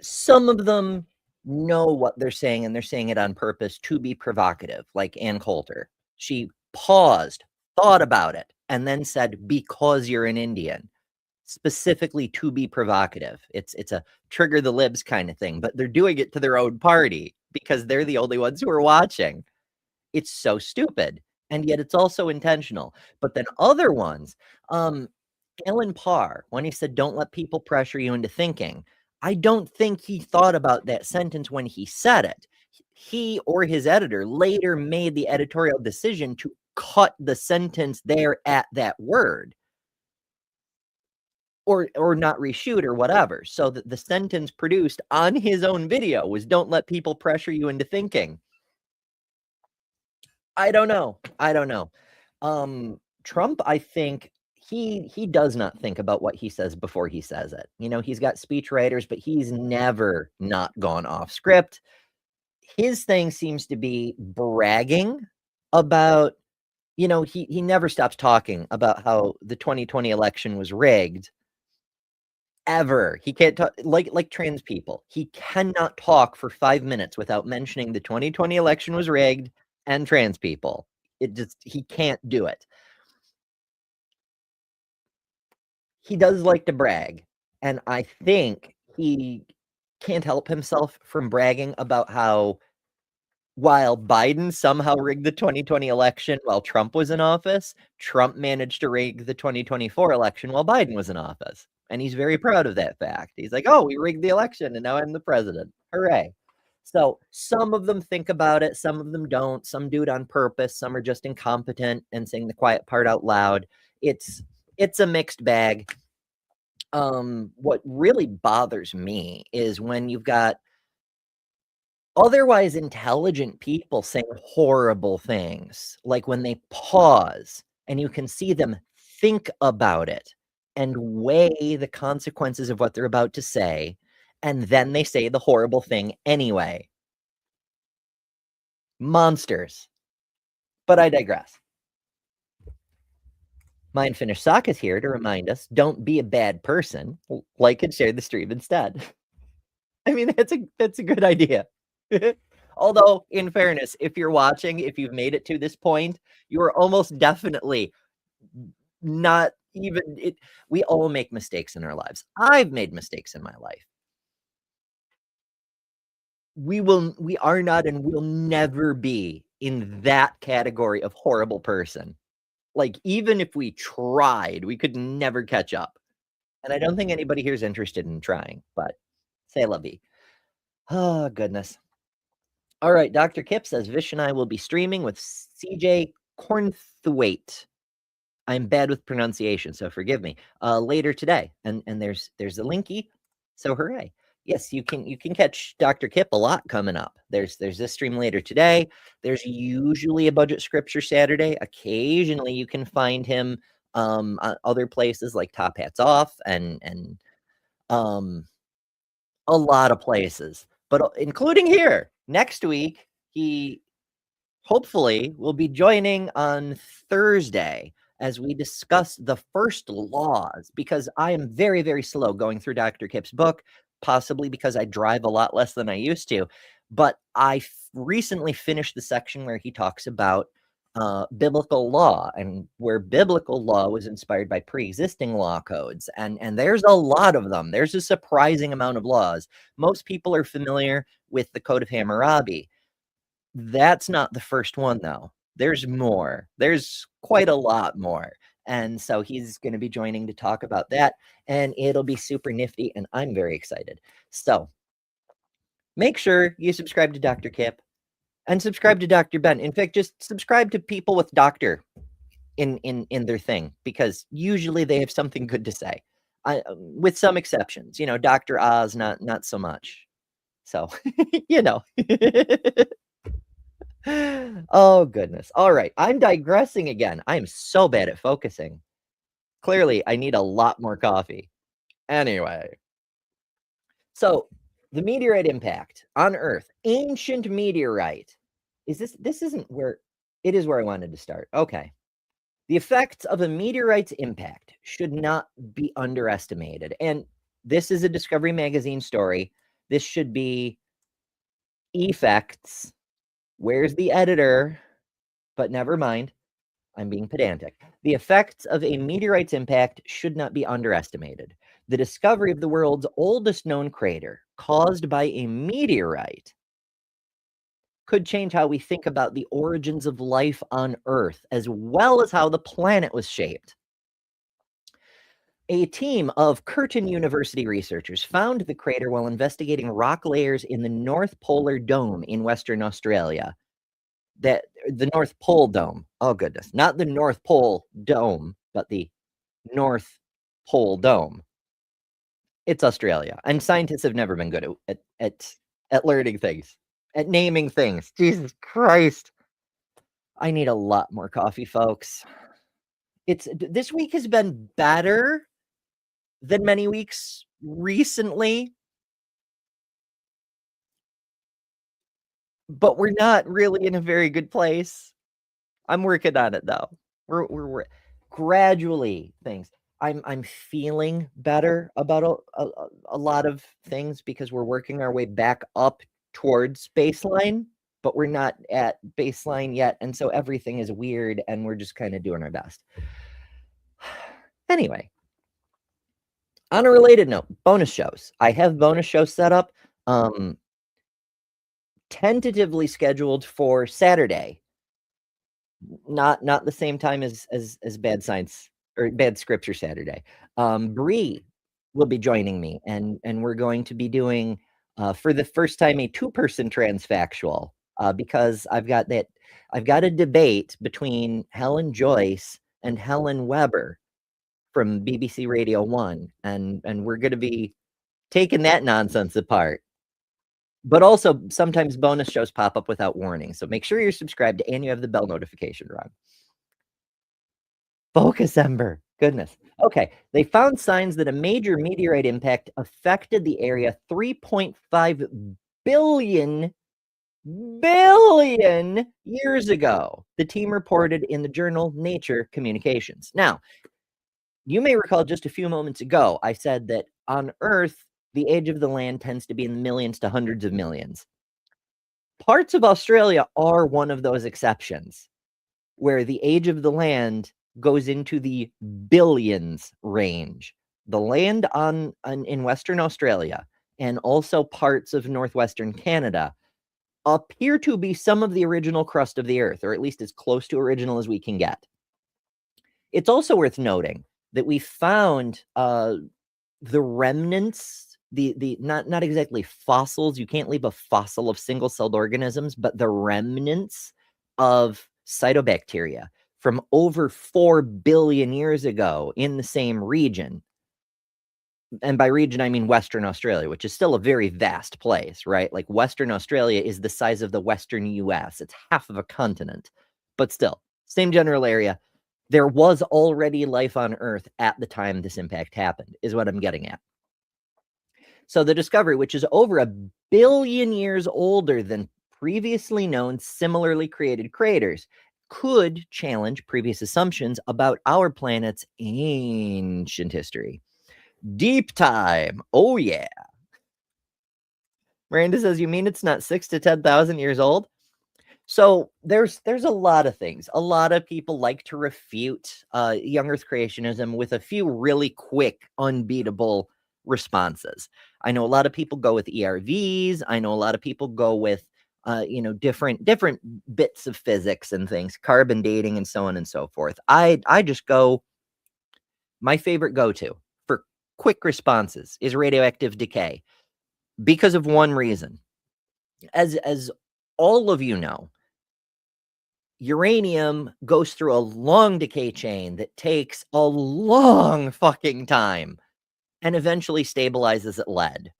Some of them know what they're saying, and they're saying it on purpose to be provocative, like Ann Coulter. She paused, thought about it, and then said, because you're an Indian, specifically to be provocative. It's a trigger the libs kind of thing, but they're doing it to their own party because they're the only ones who are watching. It's so stupid, and yet it's also intentional. But then other ones, Alan Parr, when he said, don't let people pressure you into thinking, I don't think he thought about that sentence when he said it. He or his editor later made the editorial decision to cut the sentence there at that word, or not reshoot or whatever. So that the sentence produced on his own video was, don't let people pressure you into thinking. I don't know. Trump, I think he does not think about what he says before he says it. You know, he's got speech writers, but he's never not gone off script. His thing seems to be bragging about, you know, he never stops talking about how the 2020 election was rigged. Ever. He can't talk like trans people. He cannot talk for 5 minutes without mentioning the 2020 election was rigged and trans people. He can't do it. He does like to brag, and I think he can't help himself from bragging about how while Biden somehow rigged the 2020 election while Trump was in office, Trump managed to rig the 2024 election while Biden was in office. And he's very proud of that fact. He's like, oh, we rigged the election and now I'm the president. Hooray. So some of them think about it. Some of them don't. Some do it on purpose. Some are just incompetent and saying the quiet part out loud. It's a mixed bag. What really bothers me is when you've got otherwise intelligent people saying horrible things, like when they pause and you can see them think about it and weigh the consequences of what they're about to say, and then they say the horrible thing anyway. Monsters. But I digress. Mind Finished Sock is here to remind us, don't be a bad person. Like and share the stream instead. I mean, that's a good idea. Although, in fairness, if you're watching, if you've made it to this point, you are almost definitely not even it. We all make mistakes in our lives. I've made mistakes in my life. We are not and will never be in that category of horrible person. Like, even if we tried, we could never catch up. And I don't think anybody here is interested in trying, but say la vie. Oh, goodness. All right, Dr. Kip says, Vish and I will be streaming with CJ Cornthwaite. I'm bad with pronunciation, so forgive me. Later today. And there's a linky So hooray. Yes, you can catch Dr. Kip a lot coming up. There's this stream later today. There's usually a budget scripture Saturday. Occasionally you can find him on other places like Top Hats Off and a lot of places, but including here. Next week, he hopefully will be joining on Thursday as we discuss the first laws, because I am very, very slow going through Dr. Kip's book, possibly because I drive a lot less than I used to. But I recently finished the section where he talks about biblical law, and where biblical law was inspired by pre-existing law codes. And there's a lot of them. There's a surprising amount of laws. Most people are familiar with the Code of Hammurabi. That's not the first one, though. There's more. There's quite a lot more. And so he's going to be joining to talk about that, and it'll be super nifty, and I'm very excited. So make sure you subscribe to Dr. Kip and subscribe to Dr. Ben. In fact, just subscribe to people with doctor in their thing, because usually they have something good to say, with some exceptions. You know, Dr. Oz, not so much. So, you know. Oh, goodness. All right. I'm digressing again. I am so bad at focusing. Clearly, I need a lot more coffee. Anyway. So, the meteorite impact on Earth, ancient meteorite. This isn't where, it is where I wanted to start. Okay. The effects of a meteorite's impact should not be underestimated. And this is a Discovery Magazine story. This should be effects. Where's the editor? But never mind. I'm being pedantic. The effects of a meteorite's impact should not be underestimated. The discovery of the world's oldest known crater, caused by a meteorite, could change how we think about the origins of life on Earth, as well as how the planet was shaped. A team of Curtin University researchers found the crater while investigating rock layers in the North Polar Dome in Western Australia. The North Pole Dome. Oh, goodness. Not the North Pole Dome, but the North Pole Dome. It's Australia. And scientists have never been good at learning things, at naming things. Jesus Christ. I need a lot more coffee, folks. This week has been better than many weeks recently, but we're not really in a very good place. I'm working on it, though. We're gradually things. I'm feeling better about a lot of things, because we're working our way back up towards baseline, but we're not at baseline yet, and so everything is weird, and we're just kind of doing our best. Anyway, on a related note, bonus shows. I have bonus shows set up, tentatively scheduled for Saturday. Not the same time as Bad Science or Bad Scripture Saturday. Bree will be joining me, and we're going to be doing for the first time a 2-person transfactual, because I've got a debate between Helen Joyce and Helen Weber from BBC Radio 1, and we're going to be taking that nonsense apart. But also, sometimes bonus shows pop up without warning, so make sure you're subscribed and you have the bell notification on. Focus, Ember. Goodness. Okay, they found signs that a major meteorite impact affected the area 3.5 billion years ago, the team reported in the journal Nature Communications. Now, you may recall just a few moments ago, I said that on Earth, the age of the land tends to be in the millions to hundreds of millions. Parts of Australia are one of those exceptions, where the age of the land goes into the billions range. The land in Western Australia and also parts of northwestern Canada appear to be some of the original crust of the Earth, or at least as close to original as we can get. It's also worth noting that we found the remnants, the not exactly fossils. You can't leave a fossil of single-celled organisms, but the remnants of cytobacteria from over 4 billion years ago in the same region. and by region, I mean Western Australia, which is still a very vast place, right? Like Western Australia is the size of the Western US. It's half of a continent, but still, same general area. There was already life on Earth at the time this impact happened, is what I'm getting at. So the discovery, which is over 1 billion years older than previously known similarly created craters, could challenge previous assumptions about our planet's ancient history. Deep time. Oh, yeah. Miranda says, you mean it's not 6,000 to 10,000 years old? So there's a lot of things. A lot of people like to refute young Earth creationism with a few really quick, unbeatable responses. I know a lot of people go with ERVs. I know a lot of people go with different bits of physics and things, carbon dating and so on and so forth. I just go, my favorite go-to for quick responses is radioactive decay, because of one reason. As all of you know, uranium goes through a long decay chain that takes a long fucking time and eventually stabilizes at lead.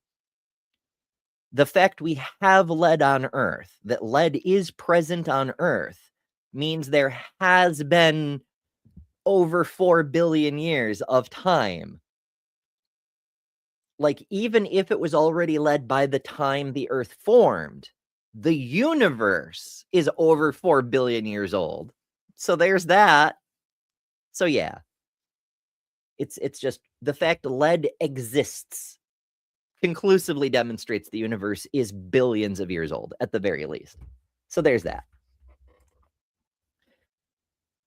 The fact we have lead on Earth, that lead is present on Earth, means there has been over 4 billion years of time. Like, even if it was already lead by the time the Earth formed, the universe is over 4 billion years old. So there's that. So yeah, it's just the fact lead exists conclusively demonstrates the universe is billions of years old at the very least. So there's that.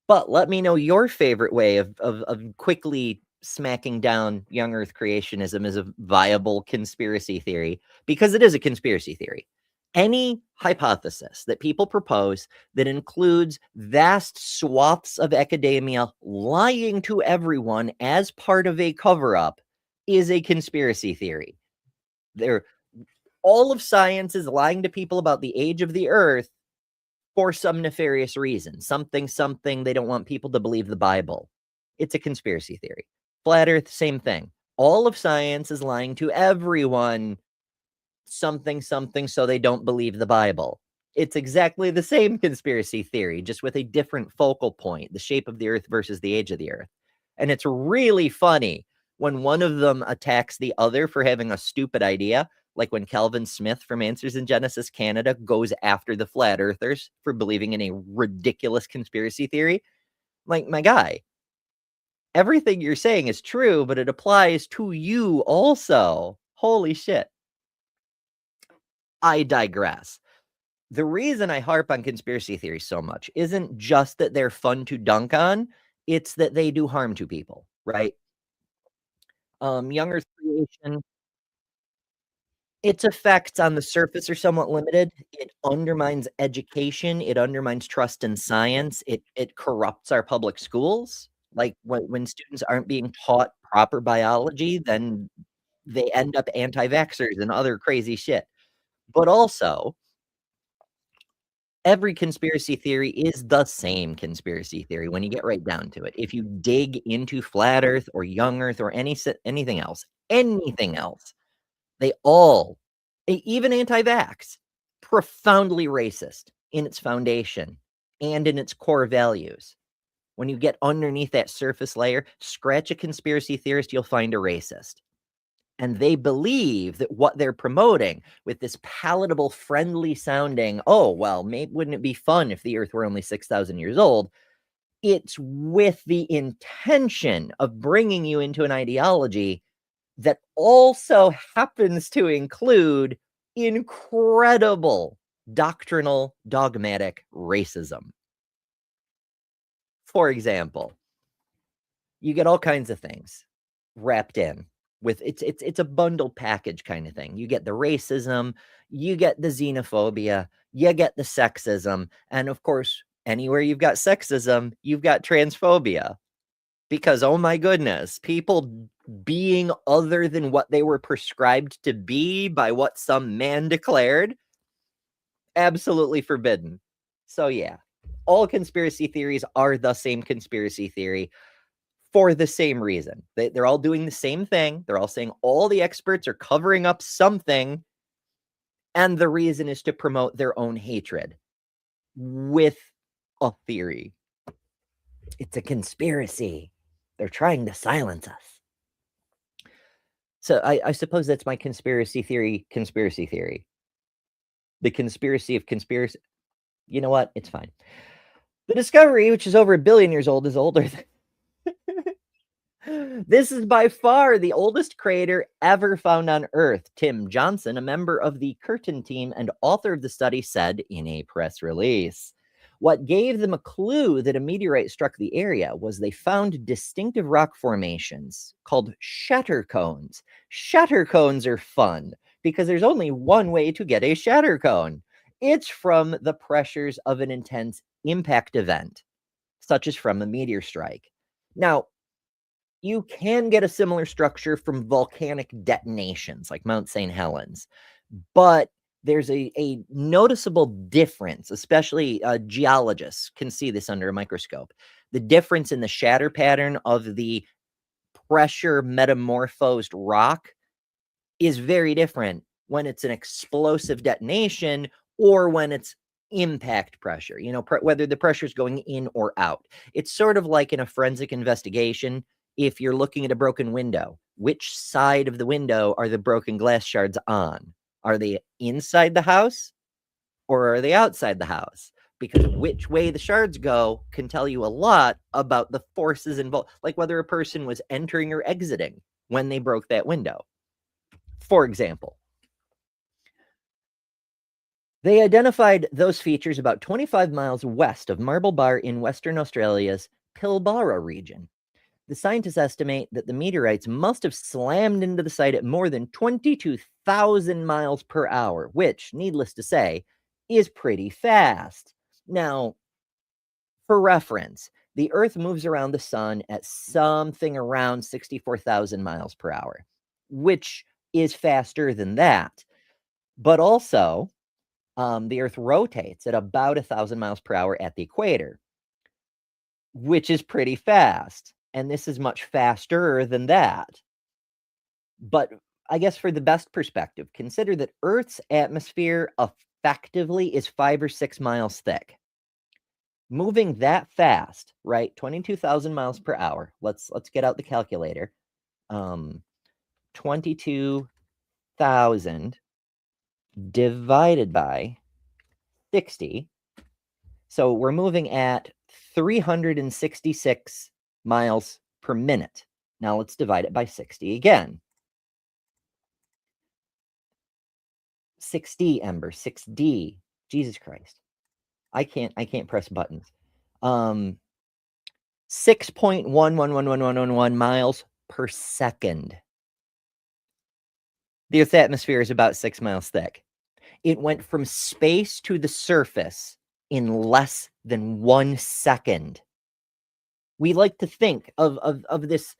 But let me know your favorite way of quickly smacking down young Earth creationism as a viable conspiracy theory, because it is a conspiracy theory. Any hypothesis that people propose that includes vast swaths of academia lying to everyone as part of a cover-up is a conspiracy theory. All of science is lying to people about the age of the Earth for some nefarious reason. Something, they don't want people to believe the Bible. It's a conspiracy theory. Flat Earth, same thing. All of science is lying to everyone something, so they don't believe the Bible. It's exactly the same conspiracy theory, just with a different focal point, the shape of the Earth versus the age of the Earth. And it's really funny when one of them attacks the other for having a stupid idea, like when Calvin Smith from Answers in Genesis Canada goes after the flat earthers for believing in a ridiculous conspiracy theory. Like, my guy, everything you're saying is true, but it applies to you also. Holy shit. I digress. The reason I harp on conspiracy theories so much isn't just that they're fun to dunk on, it's that they do harm to people, right? Young Earth creation, its effects on the surface are somewhat limited. It undermines education. It undermines trust in science. It corrupts our public schools. Like, when students aren't being taught proper biology, then they end up anti-vaxxers and other crazy shit. But also, every conspiracy theory is the same conspiracy theory when you get right down to it. If you dig into flat Earth or young Earth or anything else, they all, even anti-vax, profoundly racist in its foundation and in its core values. When you get underneath that surface layer, scratch a conspiracy theorist, you'll find a racist. And they believe that what they're promoting with this palatable, friendly sounding, oh, well, maybe wouldn't it be fun if the Earth were only 6,000 years old? It's with the intention of bringing you into an ideology that also happens to include incredible doctrinal, dogmatic racism. For example, you get all kinds of things wrapped in with it's a bundle package kind of thing. You get the racism, you get the xenophobia, you get the sexism, and of course, anywhere you've got sexism, you've got transphobia. Because, oh my goodness, people being other than what they were prescribed to be by what some man declared, absolutely forbidden. So yeah, all conspiracy theories are the same conspiracy theory for the same reason. They're all doing the same thing. They're all saying all the experts are covering up something. And the reason is to promote their own hatred with a theory. It's a conspiracy. They're trying to silence us. So I suppose that's my conspiracy theory. The conspiracy of conspiracy. You know what? It's fine. The discovery, which is over 1 billion years old, is older than... This is by far the oldest crater ever found on Earth. Tim Johnson, a member of the Curtin team and author of the study, said in a press release. What gave them a clue that a meteorite struck the area was they found distinctive rock formations called shatter cones. Shatter cones are fun because there's only one way to get a shatter cone. It's from the pressures of an intense impact event, such as from a meteor strike. Now, you can get a similar structure from volcanic detonations like Mount St. Helens, but there's a noticeable difference, especially geologists can see this under a microscope. The difference in the shatter pattern of the pressure metamorphosed rock is very different when it's an explosive detonation or when it's impact pressure, whether the pressure is going in or out. It's sort of like in a forensic investigation. If you're looking at a broken window, which side of the window are the broken glass shards on? Are they inside the house or are they outside the house? Because which way the shards go can tell you a lot about the forces involved, like whether a person was entering or exiting when they broke that window. For example, they identified those features about 25 miles west of Marble Bar in Western Australia's Pilbara region. The scientists estimate that the meteorites must have slammed into the site at more than 22,000 miles per hour, which, needless to say, is pretty fast. Now, for reference, the Earth moves around the sun at something around 64,000 miles per hour, which is faster than that. But also, the Earth rotates at about 1,000 miles per hour at the equator, which is pretty fast. And this is much faster than that. But I guess for the best perspective, consider that Earth's atmosphere effectively is 5 or 6 miles thick. Moving that fast, right? 22,000 miles per hour. Let's get out the calculator. 22,000 divided by 60. So we're moving at 366 miles per minute. Now let's divide it by 60 again. 6D, Ember, 6D. Jesus Christ. I can't press buttons. 6.111111 miles per second. The Earth's atmosphere is about 6 miles thick. It went from space to the surface in less than 1 second. We like to think of this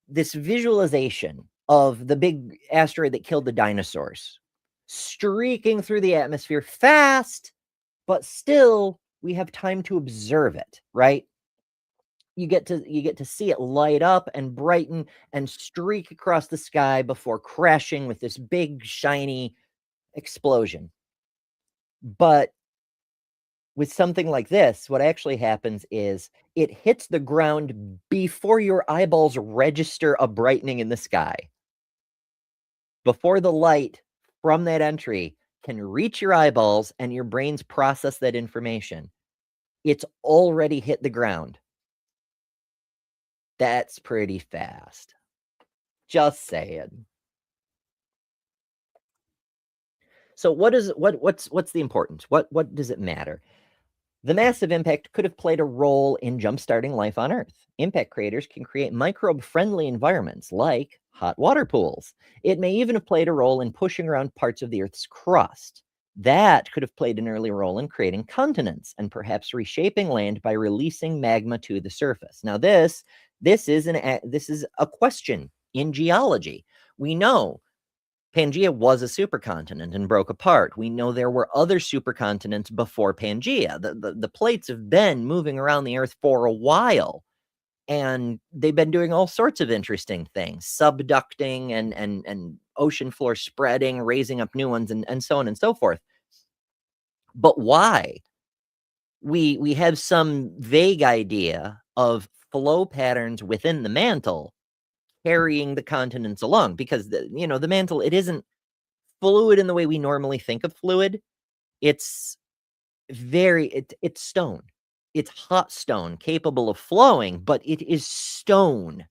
visualization of the big asteroid that killed the dinosaurs streaking through the atmosphere fast, but still we have time to observe it, right? You get to see it light up and brighten and streak across the sky before crashing with this big shiny explosion. But with something like this, what actually happens is it hits the ground before your eyeballs register a brightening in the sky. Before the light from that entry can reach your eyeballs and your brains process that information, it's already hit the ground. That's pretty fast. Just saying. So what's the importance? What does it matter? The massive impact could have played a role in jumpstarting life on Earth. Impact craters can create microbe-friendly environments like hot water pools. It may even have played a role in pushing around parts of the Earth's crust. That could have played an early role in creating continents and perhaps reshaping land by releasing magma to the surface. Now, this is a question in geology. We know Pangaea was a supercontinent and broke apart. We know there were other supercontinents before Pangaea. The plates have been moving around the Earth for a while. And they've been doing all sorts of interesting things, subducting and ocean floor spreading, raising up new ones, and so on and so forth. But why? We have some vague idea of flow patterns within the mantle carrying the continents along, because the mantle, it isn't fluid in the way we normally think of fluid. It's it's stone. It's hot stone capable of flowing, but it is stone.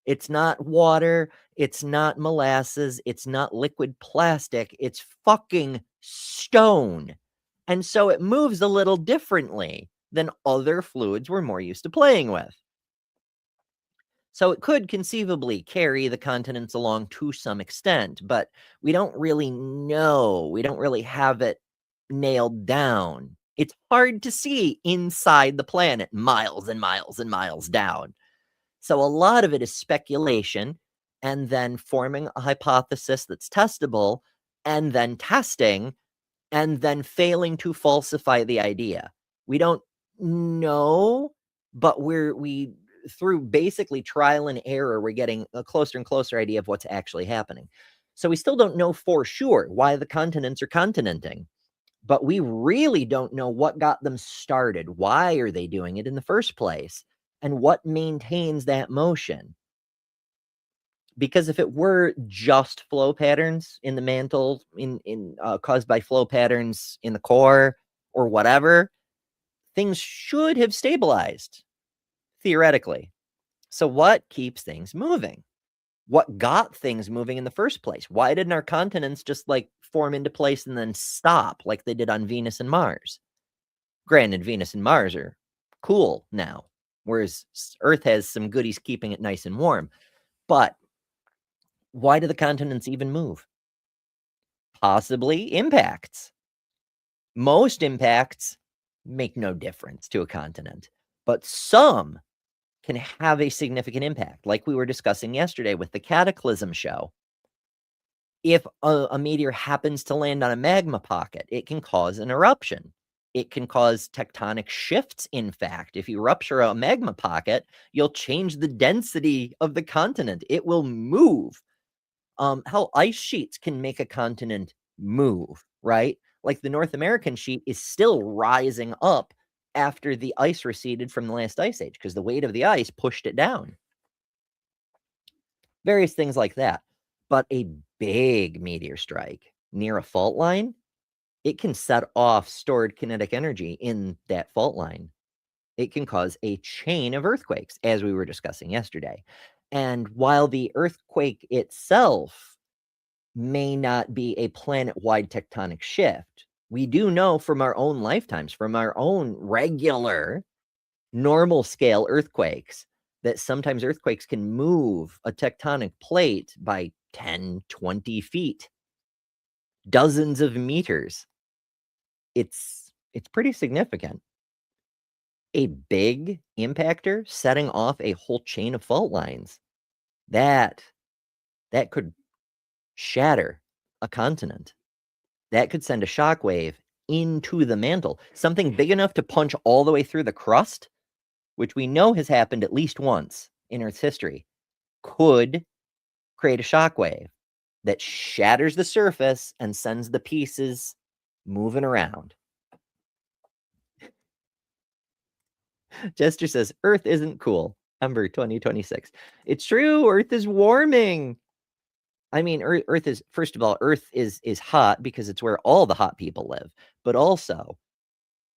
It's not water. It's not molasses. It's not liquid plastic. It's fucking stone. And so it moves a little differently than other fluids we're more used to playing with. So it could conceivably carry the continents along to some extent, but we don't really know. We don't really have it nailed down. It's hard to see inside the planet miles and miles and miles down. So a lot of it is speculation, and then forming a hypothesis that's testable, and then testing, and then failing to falsify the idea. We don't know, but we through basically trial and error, we're getting a closer and closer idea of what's actually happening. So we still don't know for sure why the continents are continenting, but we really don't know what got them started. Why are they doing it in the first place? And what maintains that motion? Because if it were just flow patterns in the mantle, caused by flow patterns in the core or whatever, things should have stabilized, theoretically. So what keeps things moving? What got things moving in the first place? Why didn't our continents just form into place and then stop like they did on Venus and Mars? Granted, Venus and Mars are cool now, whereas Earth has some goodies keeping it nice and warm. But why do the continents even move? Possibly impacts. Most impacts make no difference to a continent, but some can have a significant impact, like we were discussing yesterday with the Cataclysm show. If a meteor happens to land on a magma pocket, it can cause an eruption. It can cause tectonic shifts. In fact, if you rupture a magma pocket, you'll change the density of the continent. It will move. How ice sheets can make a continent move, right? Like the North American sheet is still rising up after the ice receded from the last ice age because the weight of the ice pushed it down. Various things like that. But a big meteor strike near a fault line, it can set off stored kinetic energy in that fault line. It can cause a chain of earthquakes, as we were discussing yesterday. And while the earthquake itself may not be a planet-wide tectonic shift, we do know from our own lifetimes, from our own regular, normal-scale earthquakes, that sometimes earthquakes can move a tectonic plate by 10, 20 feet, dozens of meters. It's pretty significant. A big impactor setting off a whole chain of fault lines, that could shatter a continent. That could send a shockwave into the mantle. Something big enough to punch all the way through the crust, which we know has happened at least once in Earth's history, could create a shockwave that shatters the surface and sends the pieces moving around. Jester says, Earth isn't cool. Ember 2026. It's true. Earth is warming. I mean, Earth is, first of all, Earth is hot because it's where all the hot people live, but also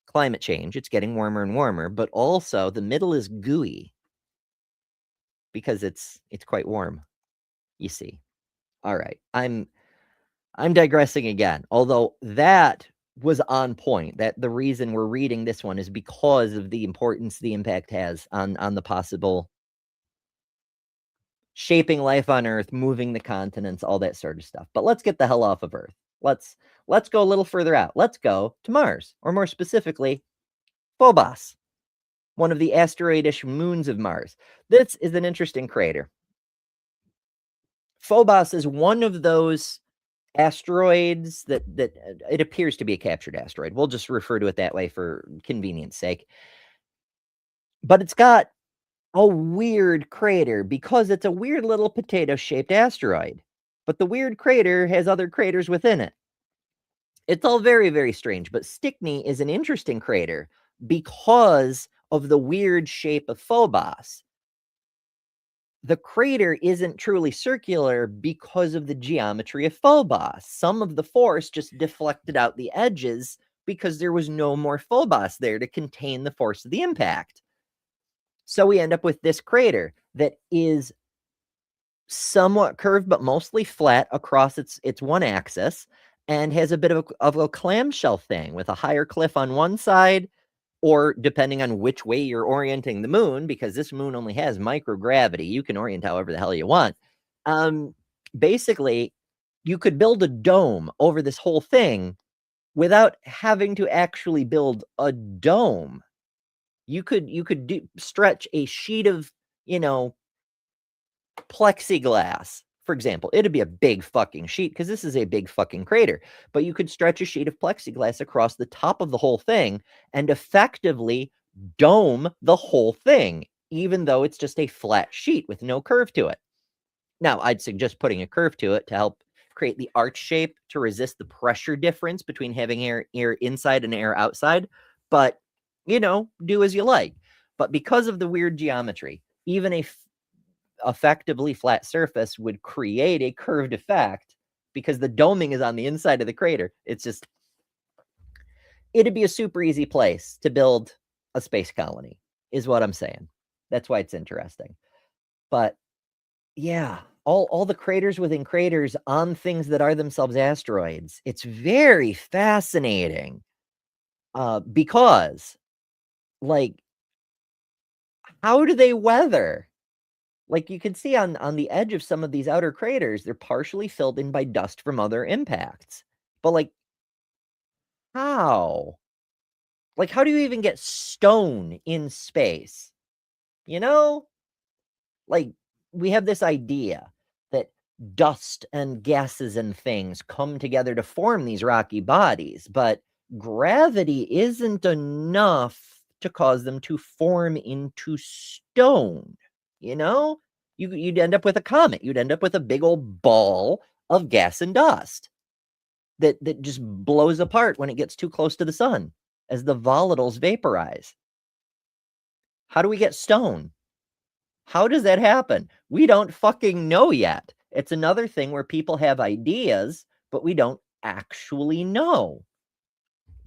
climate change. It's getting warmer and warmer, but also the middle is gooey because it's quite warm, you see. All right. I'm digressing again, although that was on point. That the reason we're reading this one is because of the importance the impact has on the possible shaping life on Earth, moving the continents, all that sort of stuff. But let's get the hell off of Earth. Let's go a little further out. Let's go to Mars, or more specifically, Phobos, one of the asteroidish moons of Mars. This is an interesting crater. Phobos is one of those asteroids that it appears to be a captured asteroid. We'll just refer to it that way for convenience sake. But it's got a weird crater because it's a weird little potato-shaped asteroid. But the weird crater has other craters within it. It's all very, very strange. But Stickney is an interesting crater because of the weird shape of Phobos. The crater isn't truly circular because of the geometry of Phobos. Some of the force just deflected out the edges because there was no more Phobos there to contain the force of the impact. So we end up with this crater that is somewhat curved, but mostly flat across its one axis, and has a bit of a clamshell thing with a higher cliff on one side, or depending on which way you're orienting the moon, because this moon only has microgravity. You can orient however the hell you want. Basically, you could build a dome over this whole thing without having to actually build a dome. You could stretch a sheet of, plexiglass, for example. It'd be a big fucking sheet because this is a big fucking crater. But you could stretch a sheet of plexiglass across the top of the whole thing and effectively dome the whole thing, even though it's just a flat sheet with no curve to it. Now, I'd suggest putting a curve to it to help create the arch shape to resist the pressure difference between having air inside and air outside. But, do as you like. But because of the weird geometry, even a effectively flat surface would create a curved effect because the doming is on the inside of the crater. It'd be a super easy place to build a space colony, is what I'm saying. That's why it's interesting. But yeah, all the craters within craters on things that are themselves asteroids. It's very fascinating because, how do they weather? You can see on the edge of some of these outer craters, they're partially filled in by dust from other impacts. But how? How do you even get stone in space? We have this idea that dust and gases and things come together to form these rocky bodies, but gravity isn't enough to cause them to form into stone. You'd end up with a comet. You'd end up with a big old ball of gas and dust that just blows apart when it gets too close to the sun as the volatiles vaporize. How do we get stone? How does that happen? We don't fucking know yet. It's another thing where people have ideas, but we don't actually know.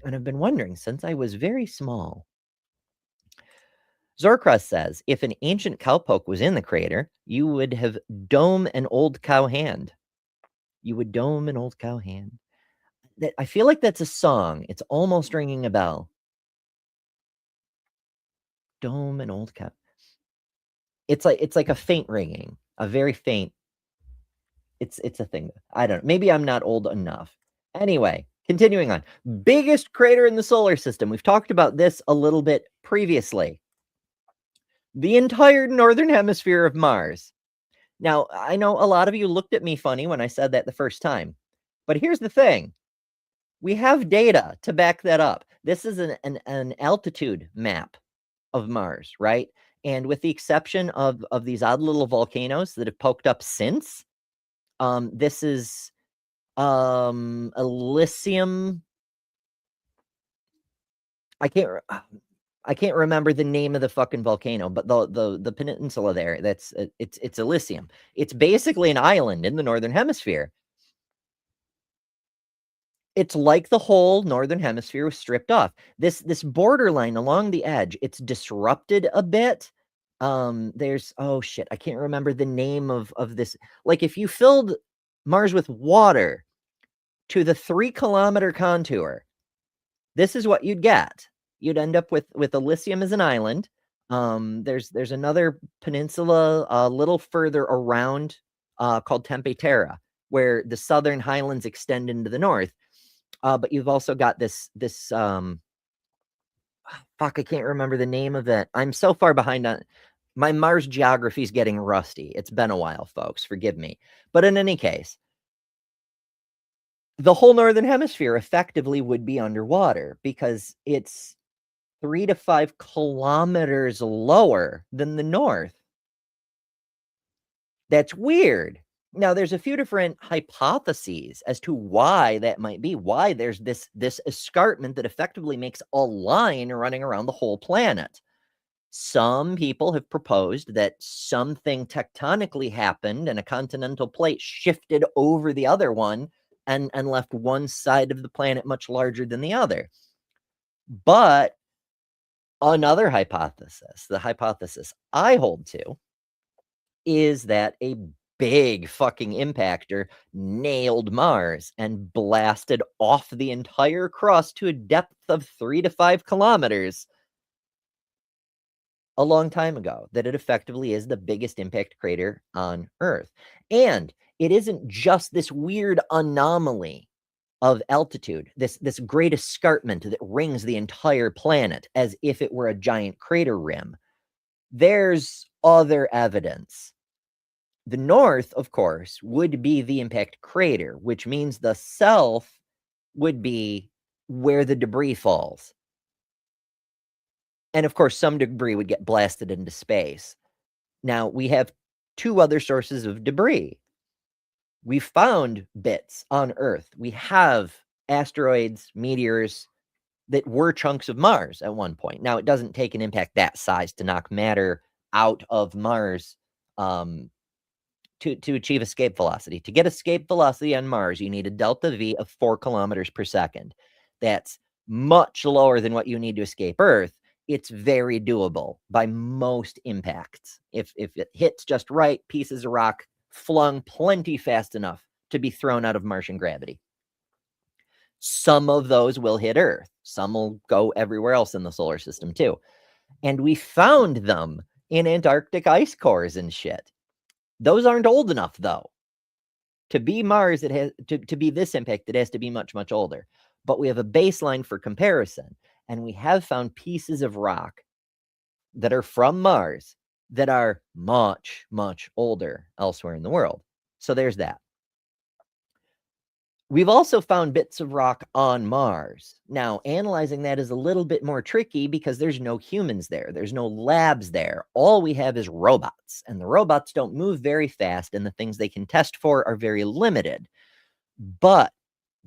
And I've been wondering since I was very small. Zorkrus says, if an ancient cowpoke was in the crater, you would have dome an old cow hand. You would dome an old cow hand. I feel like that's a song. It's almost ringing a bell. Dome an old cow. It's like a faint ringing, a very faint. It's a thing. I don't know. Maybe I'm not old enough. Anyway, continuing on. Biggest crater in the solar system. We've talked about this a little bit previously. The entire northern hemisphere of Mars. Now, I know a lot of you looked at me funny when I said that the first time, but here's the thing. We have data to back that up. This is an altitude map of Mars, right? And with the exception of these odd little volcanoes that have poked up since, this is Elysium. I can't remember the name of the fucking volcano, but the peninsula there, it's Elysium. It's basically an island in the northern hemisphere. It's like the whole northern hemisphere was stripped off. This borderline along the edge, it's disrupted a bit. There's I can't remember the name of this. If you filled Mars with water to the 3-kilometer contour, this is what you'd get. You'd end up with Elysium as an island. There's another peninsula a little further around called Tempe Terra, where the southern highlands extend into the north. But you've also got this I can't remember the name of it. I'm so far behind on my Mars geography is getting rusty. It's been a while, folks. Forgive me. But in any case, the whole northern hemisphere effectively would be underwater because it's 3 to 5 kilometers lower than the North. That's weird. Now, there's a few different hypotheses as to why that might be, why there's this escarpment that effectively makes a line running around the whole planet. Some people have proposed that something tectonically happened and a continental plate shifted over the other one and left one side of the planet much larger than the other. But another hypothesis, the hypothesis I hold to, is that a big fucking impactor nailed Mars and blasted off the entire crust to a depth of 3 to 5 kilometers a long time ago, that it effectively is the biggest impact crater on Earth. And it isn't just this weird anomaly of altitude, this great escarpment that rings the entire planet as if it were a giant crater rim. There's other evidence. The North, of course, would be the impact crater, which means the South would be where the debris falls. And of course, some debris would get blasted into space. Now, we have 2 other sources of debris. We found bits on Earth. We have asteroids, meteors that were chunks of Mars at one point. Now, it doesn't take an impact that size to knock matter out of Mars to achieve escape velocity. To get escape velocity on Mars, you need a delta V of 4 kilometers per second. That's much lower than what you need to escape Earth. It's very doable by most impacts. If it hits just right, pieces of rock flung plenty fast enough to be thrown out of Martian gravity. Some of those will hit Earth. Some will go everywhere else in the solar system too. And we found them in Antarctic ice cores and shit. Those aren't old enough, though. To be Mars, it has to be this impact, it has to be much, much older. But we have a baseline for comparison, and we have found pieces of rock that are from Mars that are much, much older elsewhere in the world. So there's that. We've also found bits of rock on Mars. Now, analyzing that is a little bit more tricky because there's no humans there. There's no labs there. All we have is robots, and the robots don't move very fast, and the things they can test for are very limited. But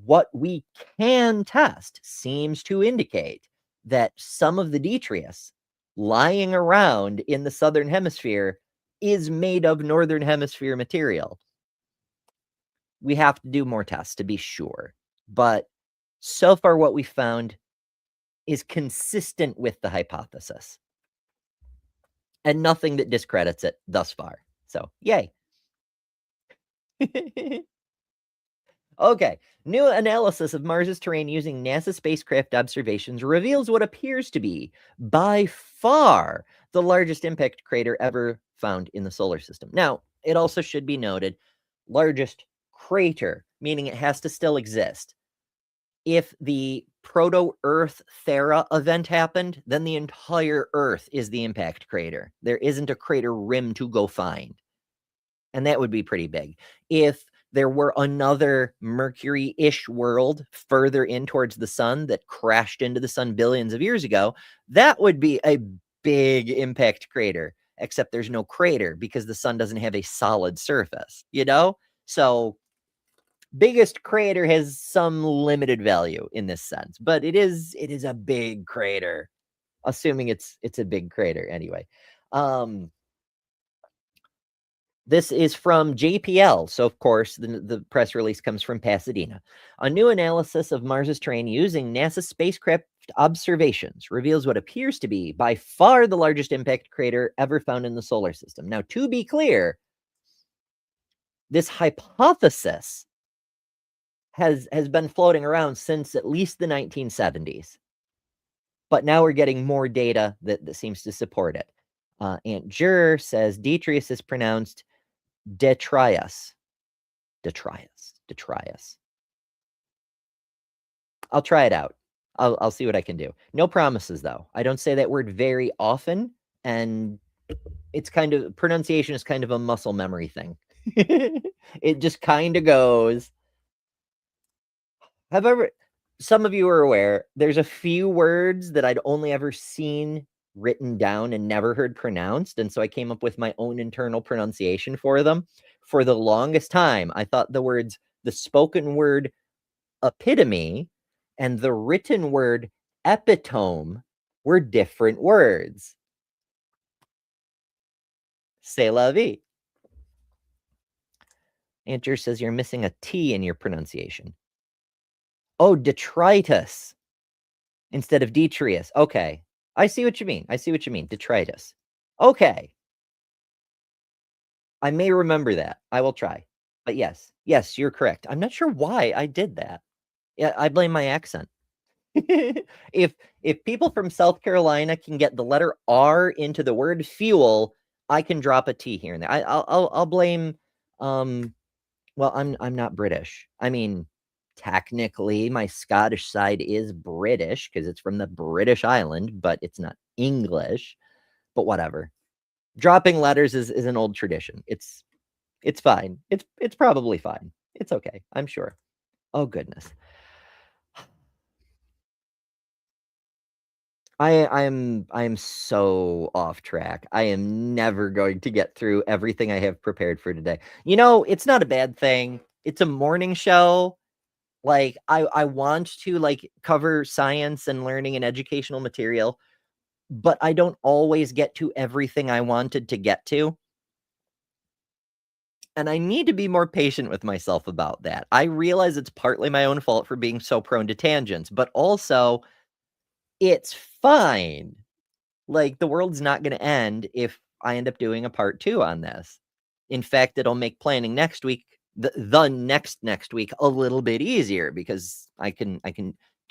what we can test seems to indicate that some of the detritus lying around in the southern hemisphere is made of northern hemisphere material. We have to do more tests to be sure. But so far, what we found is consistent with the hypothesis. And nothing that discredits it thus far. So, yay. Okay. New analysis of Mars's terrain using NASA spacecraft observations reveals what appears to be, by far, the largest impact crater ever found in the solar system. Now, it also should be noted, largest crater, meaning it has to still exist. If the proto-Earth Thera event happened, then the entire Earth is the impact crater. There isn't a crater rim to go find. And that would be pretty big. If there were another Mercury-ish world further in towards the sun that crashed into the sun billions of years ago, that would be a big impact crater, except there's no crater because the sun doesn't have a solid surface, you know? So biggest crater has some limited value in this sense, but it is a big crater, assuming it's a big crater anyway. This is from JPL, so of course the press release comes from Pasadena. A new analysis of Mars's terrain using NASA spacecraft observations reveals what appears to be by far the largest impact crater ever found in the solar system. Now, to be clear, this hypothesis has been floating around since at least the 1970s. But now we're getting more data that seems to support it. Aunt Jur says detritus is pronounced detrius. Detrius. I'll try it out. I'll see what I can do. No promises, though. I don't say that word very often, and it's kind of, pronunciation is kind of a muscle memory thing. It just kind of goes. However, some of you are aware, there's a few words that I'd only ever seen written down and never heard pronounced. And so I came up with my own internal pronunciation for them. For the longest time, I thought the spoken word epitome and the written word epitome were different words. C'est la vie. Andrew says you're missing a T in your pronunciation. Oh, detritus instead of detritus. Okay. I see what you mean. Detritus. Okay. I may remember that. I will try. But yes, you're correct. I'm not sure why I did that. Yeah, I blame my accent. If people from South Carolina can get the letter R into the word fuel, I can drop a T here and there. I'll blame. Well, I'm not British. I mean, technically, my Scottish side is British because it's from the British island, but it's not English. But whatever. Dropping letters is an old tradition. It's fine. It's probably fine. It's okay. I'm sure. Oh goodness. I am so off track. I am never going to get through everything I have prepared for today. You know, it's not a bad thing. It's a morning show. Like I want to like cover science and learning and educational material, but I don't always get to everything I wanted to get to. And I need to be more patient with myself about that. I realize it's partly my own fault for being so prone to tangents, but also it's fine. Like, the world's not going to end if I end up doing a part 2 on this. In fact, it'll make planning next week, the next week, a little bit easier because I can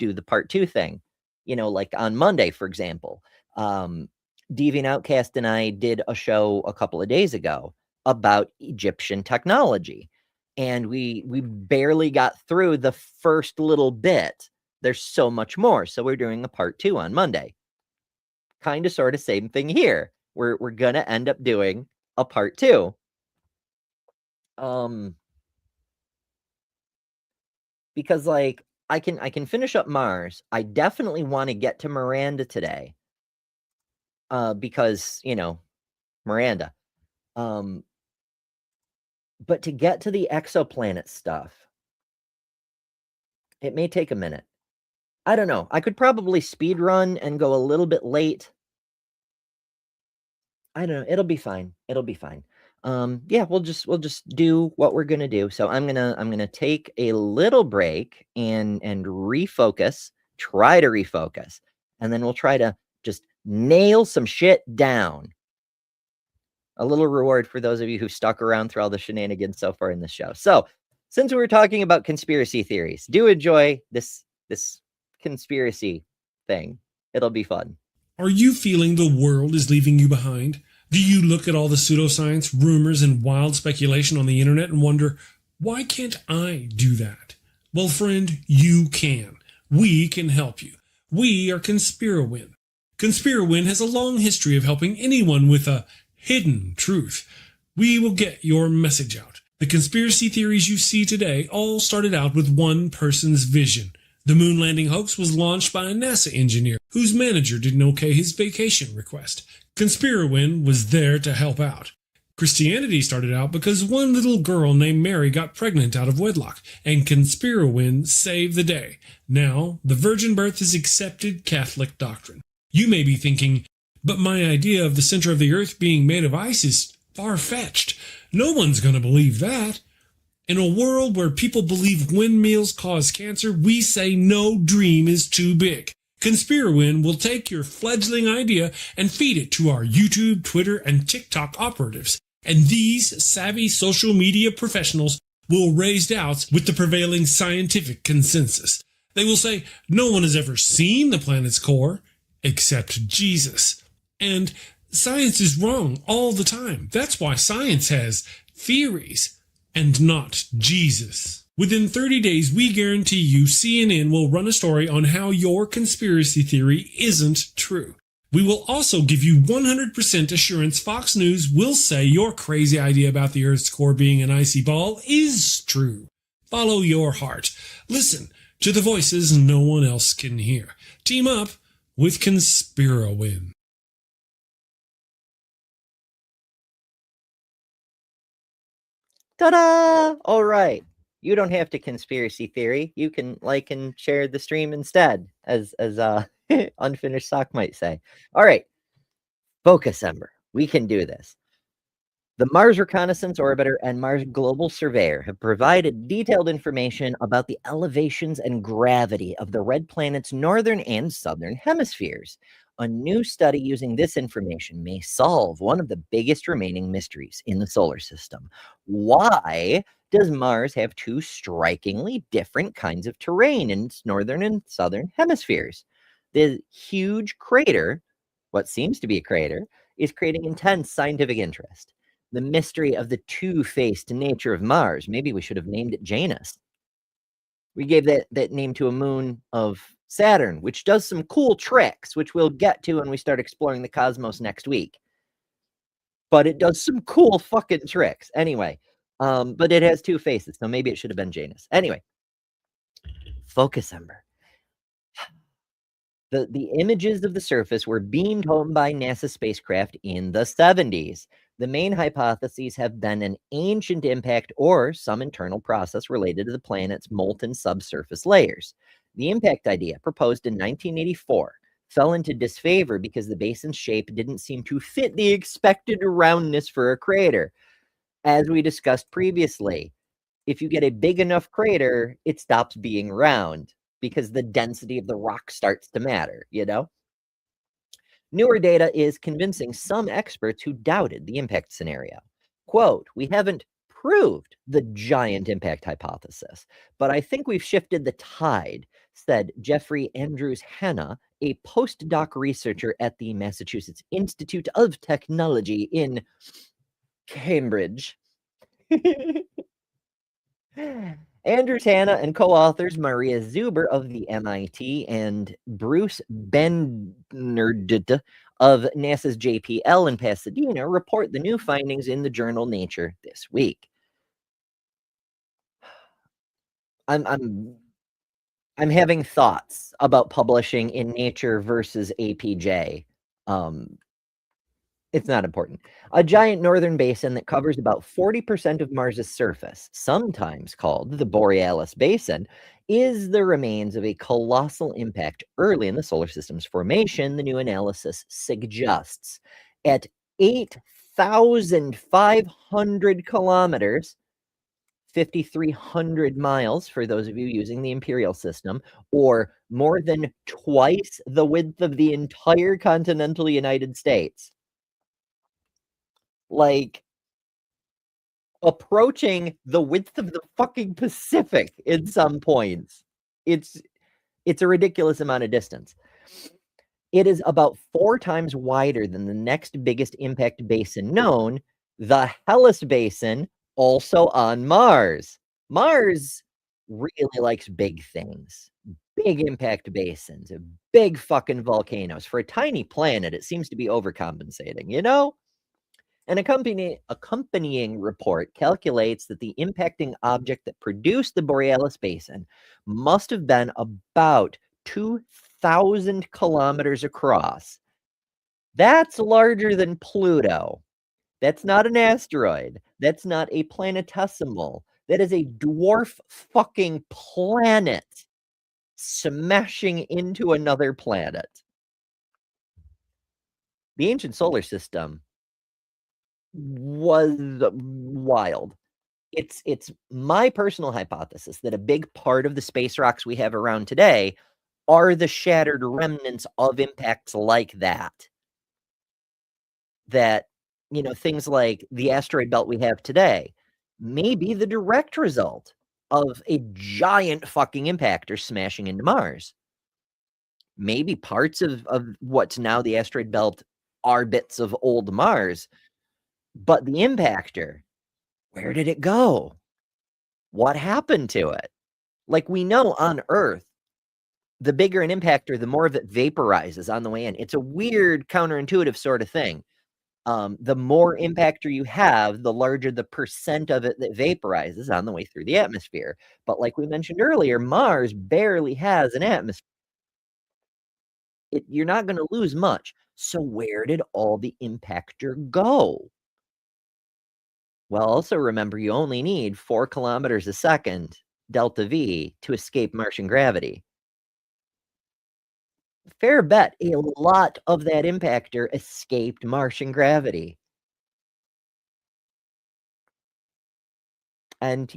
do the part 2 thing. You know, like on Monday, for example, Deviant Outcast and I did a show a couple of days ago about Egyptian technology, and we barely got through the first little bit. There's so much more. So we're doing a part 2 on Monday. Kind of sort of same thing here. We're going to end up doing a part 2. Because like I can finish up Mars. I definitely want to get to Miranda today. Because, you know, Miranda. But to get to the exoplanet stuff, it may take a minute. I don't know. I could probably speed run and go a little bit late. I don't know. It'll be fine. Yeah, we'll just do what we're gonna do. So I'm gonna take a little break and refocus, try to refocus, and then we'll try to just nail some shit down. A little reward for those of you who stuck around through all the shenanigans so far in this show. So, since we were talking about conspiracy theories, do enjoy this conspiracy thing. It'll be fun. Are you feeling the world is leaving you behind? Do you look at all the pseudoscience, rumors, and wild speculation on the internet and wonder, why can't I do that? Well, friend, you can. We can help you. We are ConspiraWin. ConspiraWin has a long history of helping anyone with a hidden truth. We will get your message out. The conspiracy theories you see today all started out with one person's vision. The moon landing hoax was launched by a NASA engineer whose manager didn't okay his vacation request. ConspiraWin was there to help out. Christianity started out because one little girl named Mary got pregnant out of wedlock, and ConspiraWin saved the day. Now, the virgin birth is accepted Catholic doctrine. You may be thinking, but my idea of the center of the earth being made of ice is far-fetched. No one's going to believe that. In a world where people believe windmills cause cancer, we say no dream is too big. ConspiraWin will take your fledgling idea and feed it to our YouTube, Twitter, and TikTok operatives. And these savvy social media professionals will raise doubts with the prevailing scientific consensus. They will say, no one has ever seen the planet's core, except Jesus. And science is wrong all the time. That's why science has theories and not Jesus. Within 30 days, we guarantee you CNN will run a story on how your conspiracy theory isn't true. We will also give you 100% assurance Fox News will say your crazy idea about the Earth's core being an icy ball is true. Follow your heart. Listen, to the voices no one else can hear. Team up with Conspirowin. Ta-da! All right. You don't have to conspiracy theory. You can like and share the stream instead, as Unfinished Sock might say. All right. Focus, Ember. We can do this. The Mars Reconnaissance Orbiter and Mars Global Surveyor have provided detailed information about the elevations and gravity of the red planet's northern and southern hemispheres. A new study using this information may solve one of the biggest remaining mysteries in the solar system. Why does Mars have two strikingly different kinds of terrain in its northern and southern hemispheres? The huge crater, what seems to be a crater, is creating intense scientific interest. The mystery of the two-faced nature of Mars. Maybe we should have named it Janus. We gave that name to a moon of Saturn, which does some cool tricks, which we'll get to when we start exploring the cosmos next week. But it does some cool fucking tricks. Anyway, but it has two faces, so maybe it should have been Janus. Anyway, focus, Ember. The images of the surface were beamed home by NASA spacecraft in the 70s. The main hypotheses have been an ancient impact or some internal process related to the planet's molten subsurface layers. The impact idea, proposed in 1984, fell into disfavor because the basin's shape didn't seem to fit the expected roundness for a crater. As we discussed previously, if you get a big enough crater, it stops being round because the density of the rock starts to matter, you know? Newer data is convincing some experts who doubted the impact scenario. Quote, "We haven't proved the giant impact hypothesis, but I think we've shifted the tide," said Jeffrey Andrews Hanna, a postdoc researcher at the Massachusetts Institute of Technology in Cambridge. Andrews Hanna and co-authors Maria Zuber of the MIT and Bruce Benard of NASA's JPL in Pasadena report the new findings in the journal Nature this week. I'm having thoughts about publishing in Nature versus APJ. It's not important. A giant northern basin that covers about 40% of Mars's surface, sometimes called the Borealis Basin, is the remains of a colossal impact early in the solar system's formation, the new analysis suggests. At 8,500 kilometers, 5,300 miles for those of you using the imperial system, or more than twice the width of the entire continental United States. Like approaching the width of the fucking Pacific in some points. It's a ridiculous amount of distance. It is about 4 times wider than the next biggest impact basin known, the Hellas Basin, also on Mars. Mars really likes big things, big impact basins, big fucking volcanoes. For a tiny planet, it seems to be overcompensating, you know? An accompanying report calculates that the impacting object that produced the Borealis Basin must have been about 2,000 kilometers across. That's larger than Pluto. That's not an asteroid. That's not a planetesimal. That is a dwarf fucking planet smashing into another planet. The ancient solar system was wild. It's my personal hypothesis that a big part of the space rocks we have around today are the shattered remnants of impacts like that. That, you know, things like the asteroid belt we have today may be the direct result of a giant fucking impactor smashing into Mars. Maybe parts of what's now the asteroid belt are bits of old Mars. But the impactor, where did it go? What happened to it? Like we know on Earth, the bigger an impactor, the more of it vaporizes on the way in. It's a weird counterintuitive sort of thing. The more impactor you have, the larger the percent of it that vaporizes on the way through the atmosphere. But like we mentioned earlier, Mars barely has an atmosphere. You're not going to lose much. So where did all the impactor go? Well, also remember, you only need 4 kilometers a second, delta V, to escape Martian gravity. Fair bet a lot of that impactor escaped Martian gravity. And,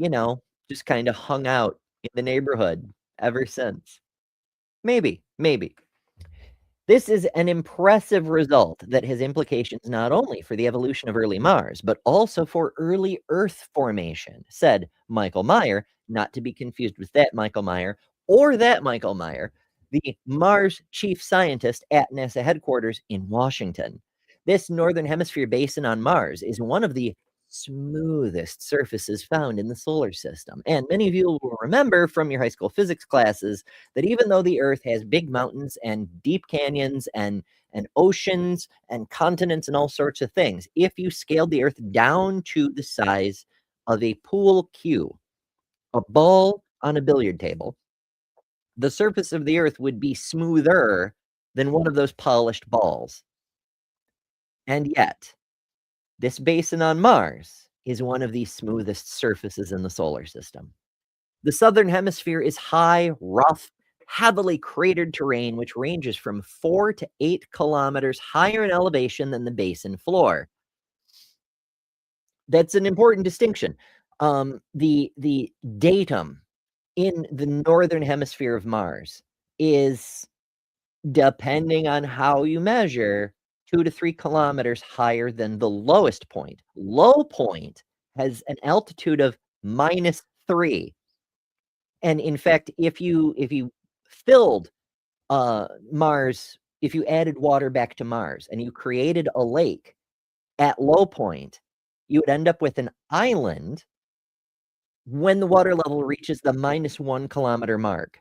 just kind of hung out in the neighborhood ever since. Maybe. This is an impressive result that has implications not only for the evolution of early Mars, but also for early Earth formation, said Michael Meyer, not to be confused with that Michael Meyer or that Michael Meyer, the Mars chief scientist at NASA headquarters in Washington. This northern hemisphere basin on Mars is one of the smoothest surfaces found in the solar system. And many of you will remember from your high school physics classes that even though the Earth has big mountains and deep canyons and oceans and continents and all sorts of things, if you scaled the Earth down to the size of a pool cue, a ball on a billiard table, the surface of the Earth would be smoother than one of those polished balls. And yet, this basin on Mars is one of the smoothest surfaces in the solar system. The southern hemisphere is high, rough, heavily cratered terrain, which ranges from 4 to 8 kilometers higher in elevation than the basin floor. That's an important distinction. The datum in the northern hemisphere of Mars is, depending on how you measure, 2 to 3 kilometers higher than the lowest point. Low point has an altitude of -3. And in fact, if you filled Mars, if you added water back to Mars and you created a lake at low point, you would end up with an island when the water level reaches the -1 kilometer mark.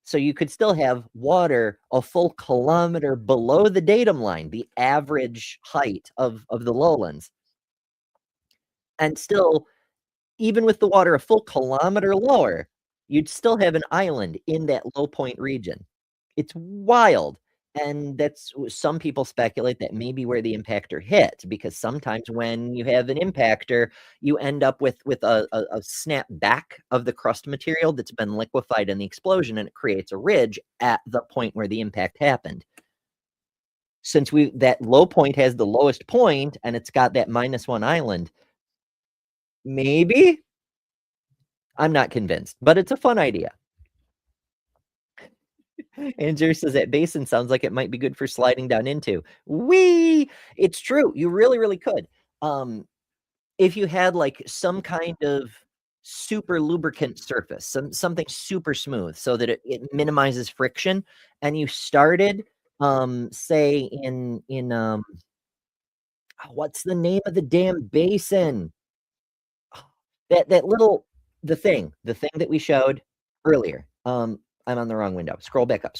So you could still have water a full kilometer below the datum line, the average height of the lowlands. And still, even with the water a full kilometer lower, you'd still have an island in that low point region. It's wild. And that's, some people speculate that may be where the impactor hit, because sometimes when you have an impactor, you end up with a snap back of the crust material that's been liquefied in the explosion, and it creates a ridge at the point where the impact happened. Since that low point has the lowest point and it's got that -1 island, maybe? I'm not convinced, but it's a fun idea. Andrew says that basin sounds like it might be good for sliding down into. Whee! It's true. You really, really could. If you had like some kind of super lubricant surface, something super smooth so that it minimizes friction, and you started, say in what's the name of the damn basin? That little, the thing that we showed earlier. I'm on the wrong window. Scroll back up.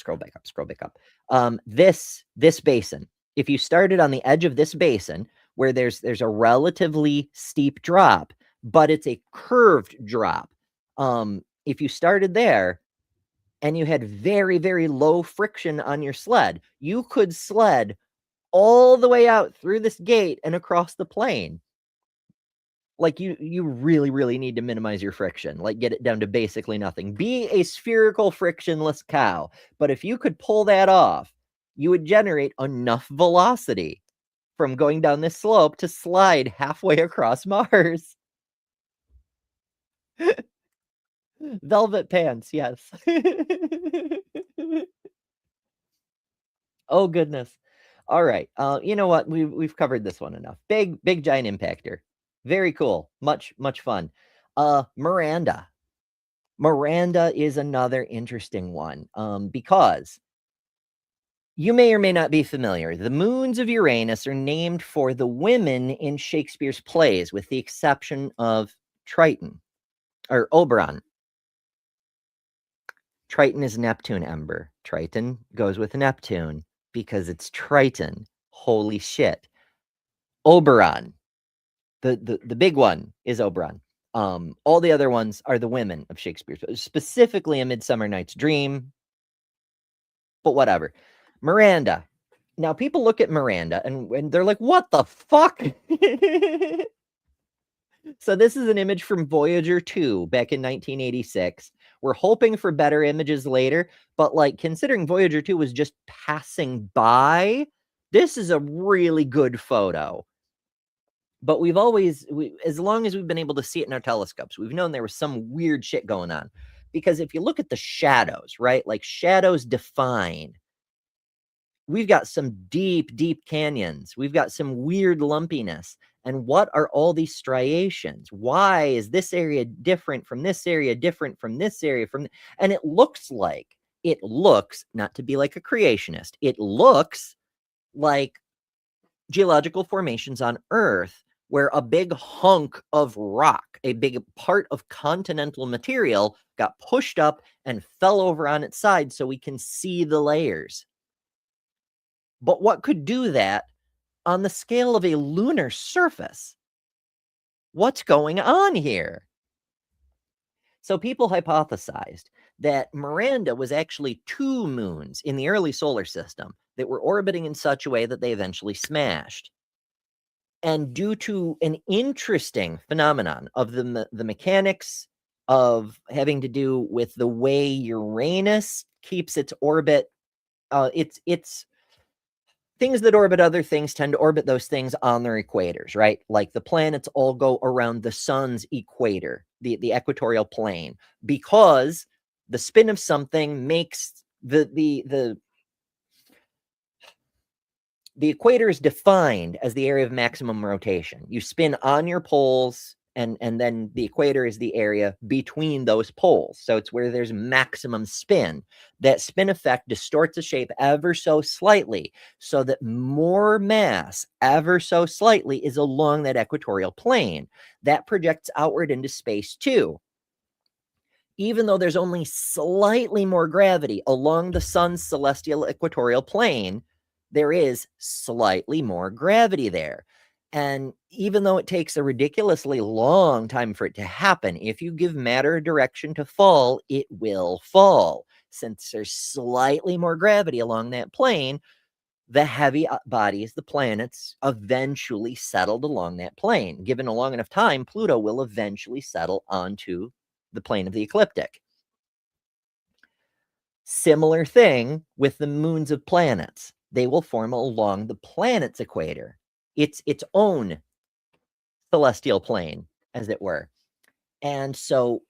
This basin. If you started on the edge of this basin, where there's a relatively steep drop, but it's a curved drop. If you started there and you had very, very low friction on your sled, you could sled all the way out through this gate and across the plain. Like you really, really need to minimize your friction, like get it down to basically nothing. Be a spherical frictionless cow. But if you could pull that off, you would generate enough velocity from going down this slope to slide halfway across Mars. Velvet pants, yes. Oh goodness. All right. You know what? We've covered this one enough. Big giant impactor. Very cool. Much fun. Miranda. Miranda is another interesting one, because you may or may not be familiar. The moons of Uranus are named for the women in Shakespeare's plays, with the exception of Triton or Oberon. Triton is Neptune, Ember. Triton goes with Neptune because it's Triton. Holy shit. Oberon. The big one is Oberon. All the other ones are the women of Shakespeare, specifically A Midsummer Night's Dream. But whatever. Miranda. Now people look at Miranda and they're like, what the fuck? So this is an image from Voyager 2 back in 1986. We're hoping for better images later, but like considering Voyager 2 was just passing by, this is a really good photo. But we've always, as long as we've been able to see it in our telescopes, we've known there was some weird shit going on. Because if you look at the shadows, right, like shadows define, we've got some deep, deep canyons. We've got some weird lumpiness. And what are all these striations? Why is this area different from this area, different from this area? And it looks, not to be like a creationist, it looks like geological formations on Earth where a big hunk of rock, a big part of continental material got pushed up and fell over on its side so we can see the layers. But what could do that on the scale of a lunar surface? What's going on here? So people hypothesized that Miranda was actually 2 moons in the early solar system that were orbiting in such a way that they eventually smashed. And due to an interesting phenomenon of the mechanics of having to do with the way Uranus keeps its orbit, it's things that orbit other things tend to orbit those things on their equators, right? Like the planets all go around the sun's equator, the equatorial plane, because the spin of something makes the equator is defined as the area of maximum rotation. You spin on your poles, and then the equator is the area between those poles. So it's where there's maximum spin. That spin effect distorts the shape ever so slightly so that more mass ever so slightly is along that equatorial plane. That projects outward into space too. Even though there's only slightly more gravity along the sun's celestial equatorial plane, there is slightly more gravity there. And even though it takes a ridiculously long time for it to happen, if you give matter a direction to fall, it will fall. Since there's slightly more gravity along that plane, the heavy bodies, the planets, eventually settled along that plane. Given a long enough time, Pluto will eventually settle onto the plane of the ecliptic. Similar thing with the moons of planets. They will form along the planet's equator. It's its own celestial plane, as it were. And so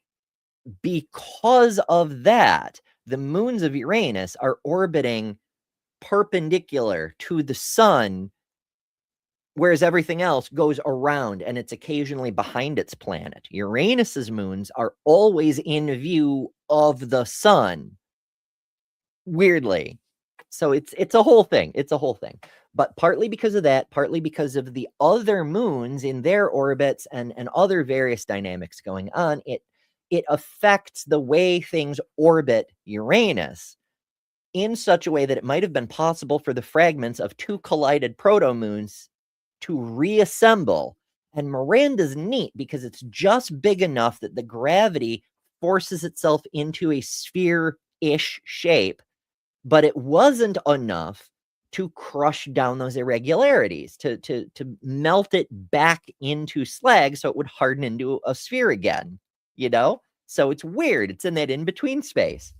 because of that, the moons of Uranus are orbiting perpendicular to the sun, whereas everything else goes around and it's occasionally behind its planet. Uranus's moons are always in view of the sun, weirdly. So it's a whole thing. It's a whole thing. But partly because of that, partly because of the other moons in their orbits and other various dynamics going on, it affects the way things orbit Uranus in such a way that it might have been possible for the fragments of 2 collided proto-moons to reassemble. And Miranda's neat because it's just big enough that the gravity forces itself into a sphere-ish shape, but it wasn't enough to crush down those irregularities, to melt it back into slag so it would harden into a sphere again, you know? So it's weird. It's in that in-between space.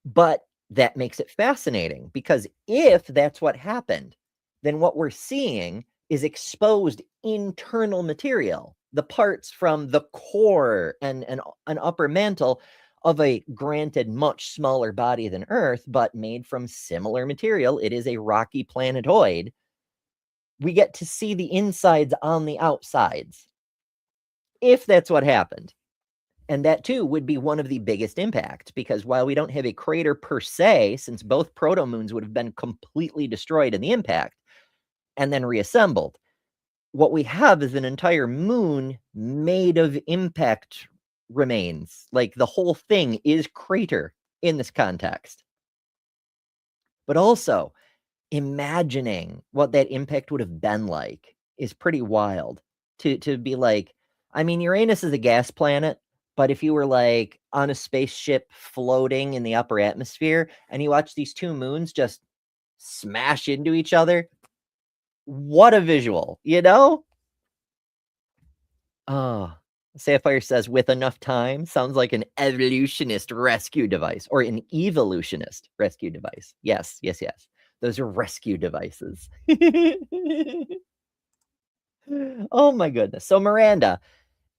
But that makes it fascinating because if that's what happened, then what we're seeing is exposed internal material, the parts from the core and an upper mantle of a granted much smaller body than Earth, but made from similar material. It is a rocky planetoid. We get to see the insides on the outsides, if that's what happened. And that too would be one of the biggest impacts, because while we don't have a crater per se, since both proto-moons would have been completely destroyed in the impact and then reassembled, what we have is an entire moon made of impact remains. Like the whole thing is crater in this context. But also, imagining what that impact would have been like is pretty wild. To be like, I mean, Uranus is a gas planet, but if you were like on a spaceship floating in the upper atmosphere and you watch these two moons just smash into each other, what a visual, you know? Oh, Sapphire says, with enough time, sounds like an evolutionist rescue device or an evolutionist rescue device. Yes, yes, yes. Those are rescue devices. Oh my goodness. So Miranda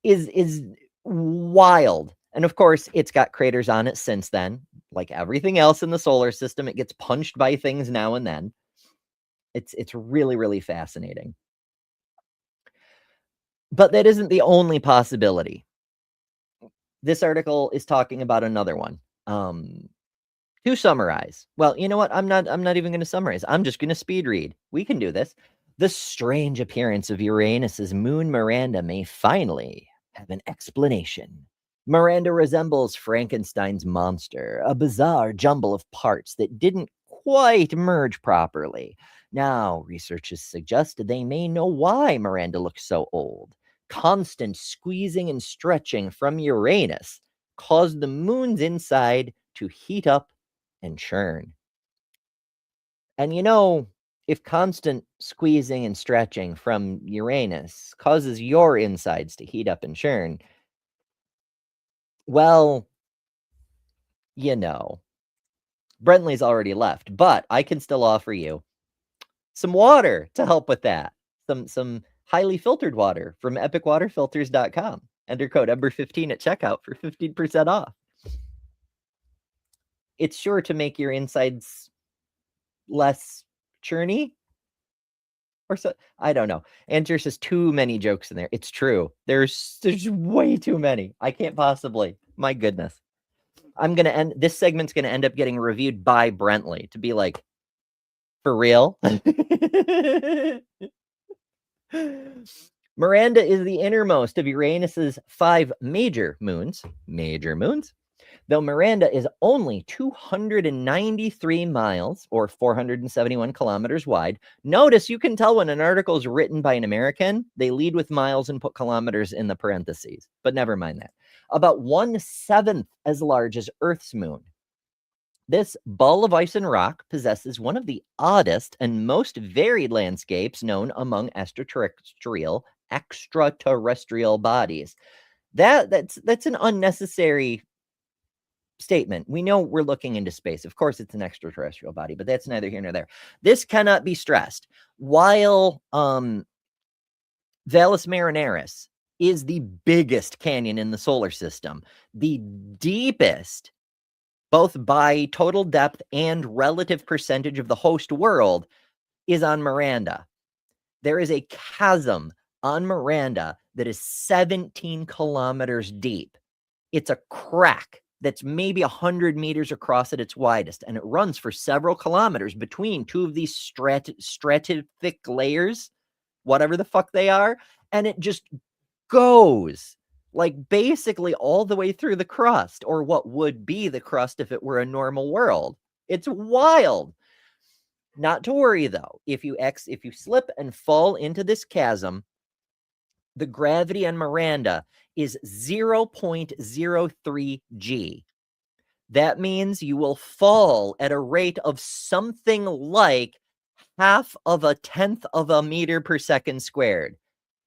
is wild. And of course, it's got craters on it since then. Like everything else in the solar system, it gets punched by things now and then. It's really, really fascinating. But that isn't the only possibility. This article is talking about another one. To summarize, well, you know what? I'm not even going to summarize. I'm just going to speed read. We can do this. The strange appearance of Uranus's moon Miranda may finally have an explanation. Miranda resembles Frankenstein's monster, a bizarre jumble of parts that didn't quite merge properly. Now, researchers suggest they may know why Miranda looks so old. Constant squeezing and stretching from Uranus caused the moon's inside to heat up and churn. And you know, if constant squeezing and stretching from Uranus causes your insides to heat up and churn, well, you know, Brentley's already left, but I can still offer you some water to help with that. Some highly filtered water from epicwaterfilters.com. Enter code EMBER15 at checkout for 15% off. It's sure to make your insides less churny. Or so, I don't know. Andrew says too many jokes in there. It's true. There's way too many. I can't possibly. My goodness. This segment's gonna end up getting reviewed by Brentley to be like, for real? Miranda is the innermost of Uranus's 5 major moons. Though Miranda is only 293 miles or 471 kilometers wide. Notice you can tell when an article is written by an American, they lead with miles and put kilometers in the parentheses, but never mind that. About 1/7 as large as Earth's moon. This ball of ice and rock possesses one of the oddest and most varied landscapes known among extraterrestrial bodies. That's an unnecessary statement. We know we're looking into space. Of course, it's an extraterrestrial body, but that's neither here nor there. This cannot be stressed. While Valles Marineris is the biggest canyon in the solar system, the deepest, both by total depth and relative percentage of the host world, is on Miranda. There is a chasm on Miranda that is 17 kilometers deep. It's a crack that's maybe 100 meters across at its widest, and it runs for several kilometers between two of these stratific layers, whatever the fuck they are, and it just goes like basically all the way through the crust, or what would be the crust if it were a normal world. It's wild. Not to worry though. If you slip and fall into this chasm, the gravity on Miranda is 0.03 G. That means you will fall at a rate of something like 0.5 of a meter per second squared.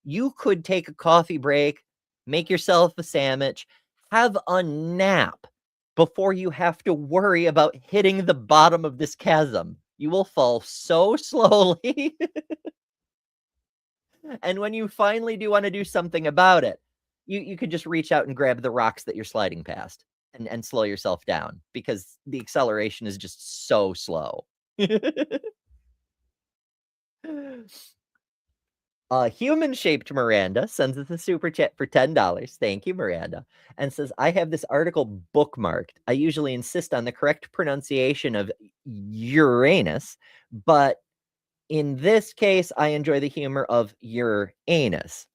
You could take a coffee break, make yourself a sandwich, have a nap before you have to worry about hitting the bottom of this chasm. You will fall so slowly. And when you finally do want to do something about it, you could just reach out and grab the rocks that you're sliding past and slow yourself down, because the acceleration is just so slow. Human-shaped Miranda sends us a super chat for $10. Thank you, Miranda. And says, I have this article bookmarked. I usually insist on the correct pronunciation of Uranus, but in this case, I enjoy the humor of Uranus.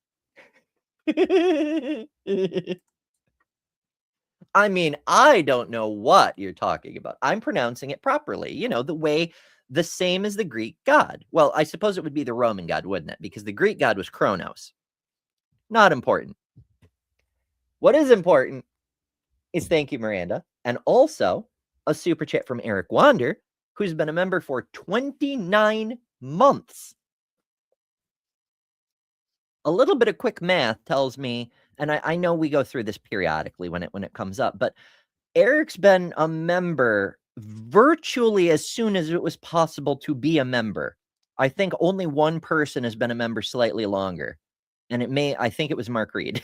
I mean, I don't know what you're talking about. I'm pronouncing it properly. You know, the same as the Greek god. Well, I suppose it would be the Roman god, wouldn't it? Because the Greek god was Kronos. Not important. What is important is thank you, Miranda. And also a super chat from Eric Wander, who's been a member for 29 months. A little bit of quick math tells me, and I know we go through this periodically when it comes up, but Eric's been a member virtually as soon as it was possible to be a member. I think only one person has been a member slightly longer, and I think it was Mark Reed.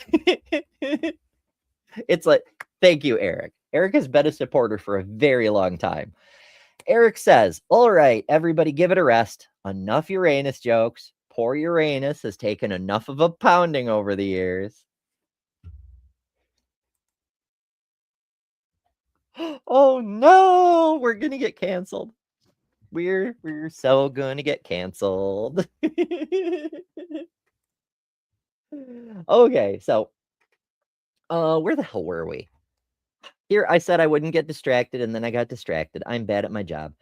It's like, thank you, Eric. Eric has been a supporter for a very long time. Eric says, all right, everybody give it a rest. Enough Uranus jokes. Poor Uranus has taken enough of a pounding over the years. Oh no, we're gonna get canceled. We're so gonna get canceled. Okay, so where the hell were we? Here I said I wouldn't get distracted, and then I got distracted. I'm bad at my job.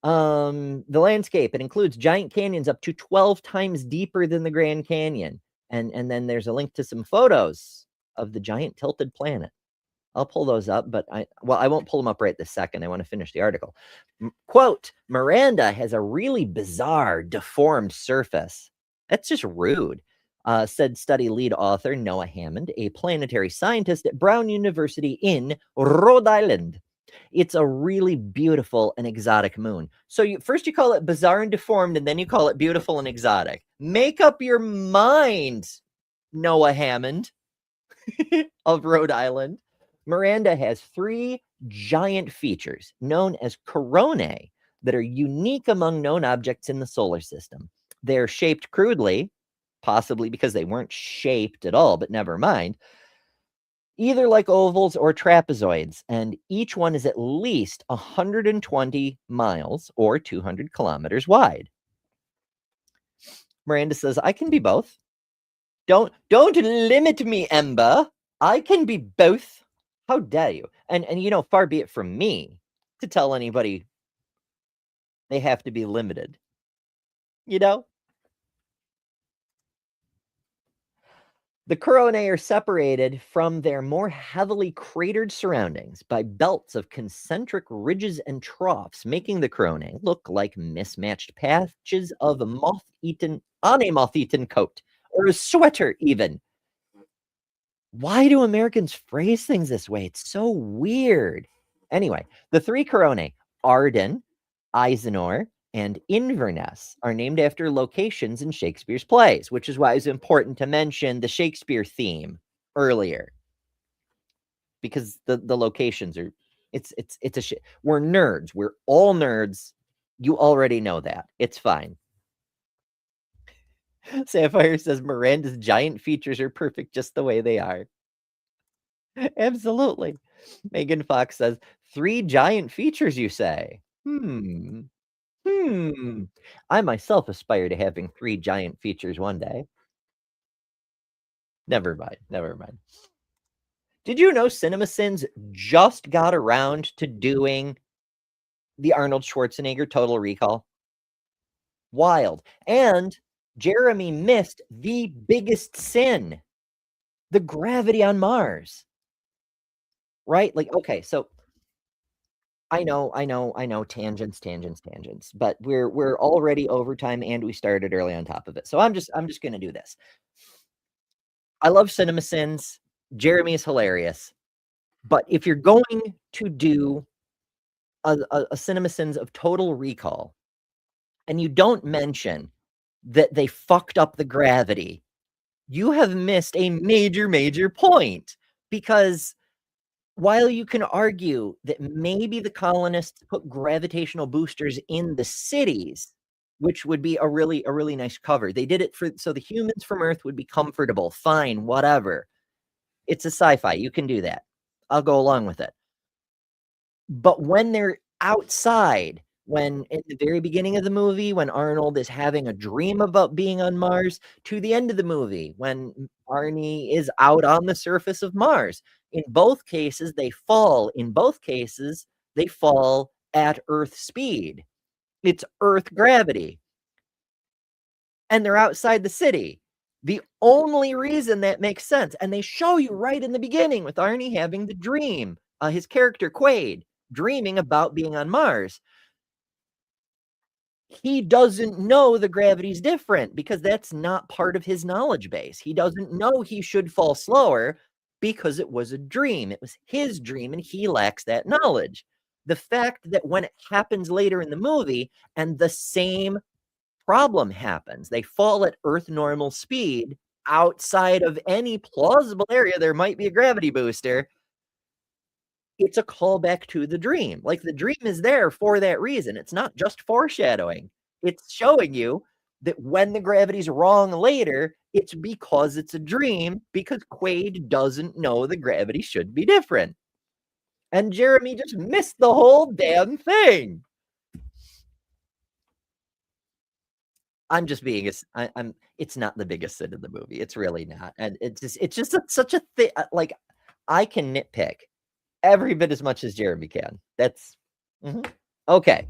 The landscape, it includes giant canyons up to 12 times deeper than the Grand Canyon. And then there's a link to some photos of the giant tilted planet. I'll pull those up, but I won't pull them up right this second. I want to finish the article. Quote, Miranda has a really bizarre, deformed surface. That's just rude, said study lead author Noah Hammond, a planetary scientist at Brown University in Rhode Island. It's a really beautiful and exotic moon. So first you call it bizarre and deformed, and then you call it beautiful and exotic. Make up your mind, Noah Hammond of Rhode Island. Miranda has 3 giant features known as coronae that are unique among known objects in the solar system. They're shaped crudely, possibly because they weren't shaped at all, but never mind, either like ovals or trapezoids, and each one is at least 120 miles or 200 kilometers wide. Miranda says, I can be both. Don't limit me, Ember. I can be both. How dare you? And you know, far be it from me to tell anybody they have to be limited. You know? The coronae are separated from their more heavily cratered surroundings by belts of concentric ridges and troughs, making the coronae look like mismatched patches of a moth-eaten coat, or a sweater even. Why do Americans phrase things this way? It's so weird. Anyway, the 3 coronae, Arden, Eisenhower, and Inverness, are named after locations in Shakespeare's plays, which is why it's important to mention the Shakespeare theme earlier. Because the locations are, we're nerds. We're all nerds. You already know that. It's fine. Sapphire says Miranda's giant features are perfect just the way they are. Absolutely. Megan Fox says 3 giant features, you say? I myself aspire to having 3 giant features one day. Never mind. Did you know CinemaSins just got around to doing the Arnold Schwarzenegger Total Recall? Wild. And Jeremy missed the biggest sin, the gravity on Mars. Right? Like, okay, so I know, tangents, but we're already over time and we started early on top of it. So I'm just gonna do this. I love CinemaSins. Jeremy is hilarious. But if you're going to do a CinemaSins of Total Recall, and you don't mention that they fucked up the gravity, you have missed a major point. Because while you can argue that maybe the colonists put gravitational boosters in the cities, which would be a really nice cover, they did it so the humans from Earth would be comfortable. Fine, whatever. It's a sci-fi. You can do that. I'll go along with it. But when they're outside, when in the very beginning of the movie, when Arnold is having a dream about being on Mars, to the end of the movie, when Arnie is out on the surface of Mars, In both cases, they fall. In both cases, they fall at Earth speed. It's Earth gravity. And they're outside the city. The only reason that makes sense, and they show you right in the beginning with Arnie having the dream, his character Quaid, dreaming about being on Mars. He doesn't know the gravity's different because that's not part of his knowledge base. He doesn't know he should fall slower because it was a dream. It was his dream, and he lacks that knowledge. The fact that when it happens later in the movie and the same problem happens, they fall at Earth normal speed outside of any plausible area there might be a gravity booster, it's a callback to the dream. Like, the dream is there for that reason. It's not just foreshadowing. It's showing you that when the gravity's wrong later, it's because it's a dream, because Quaid doesn't know the gravity should be different. And Jeremy just missed the whole damn thing. I'm just being it's not the biggest sin of the movie. It's really not. And it's just such a thing. Like, I can nitpick every bit as much as Jeremy can. That's okay.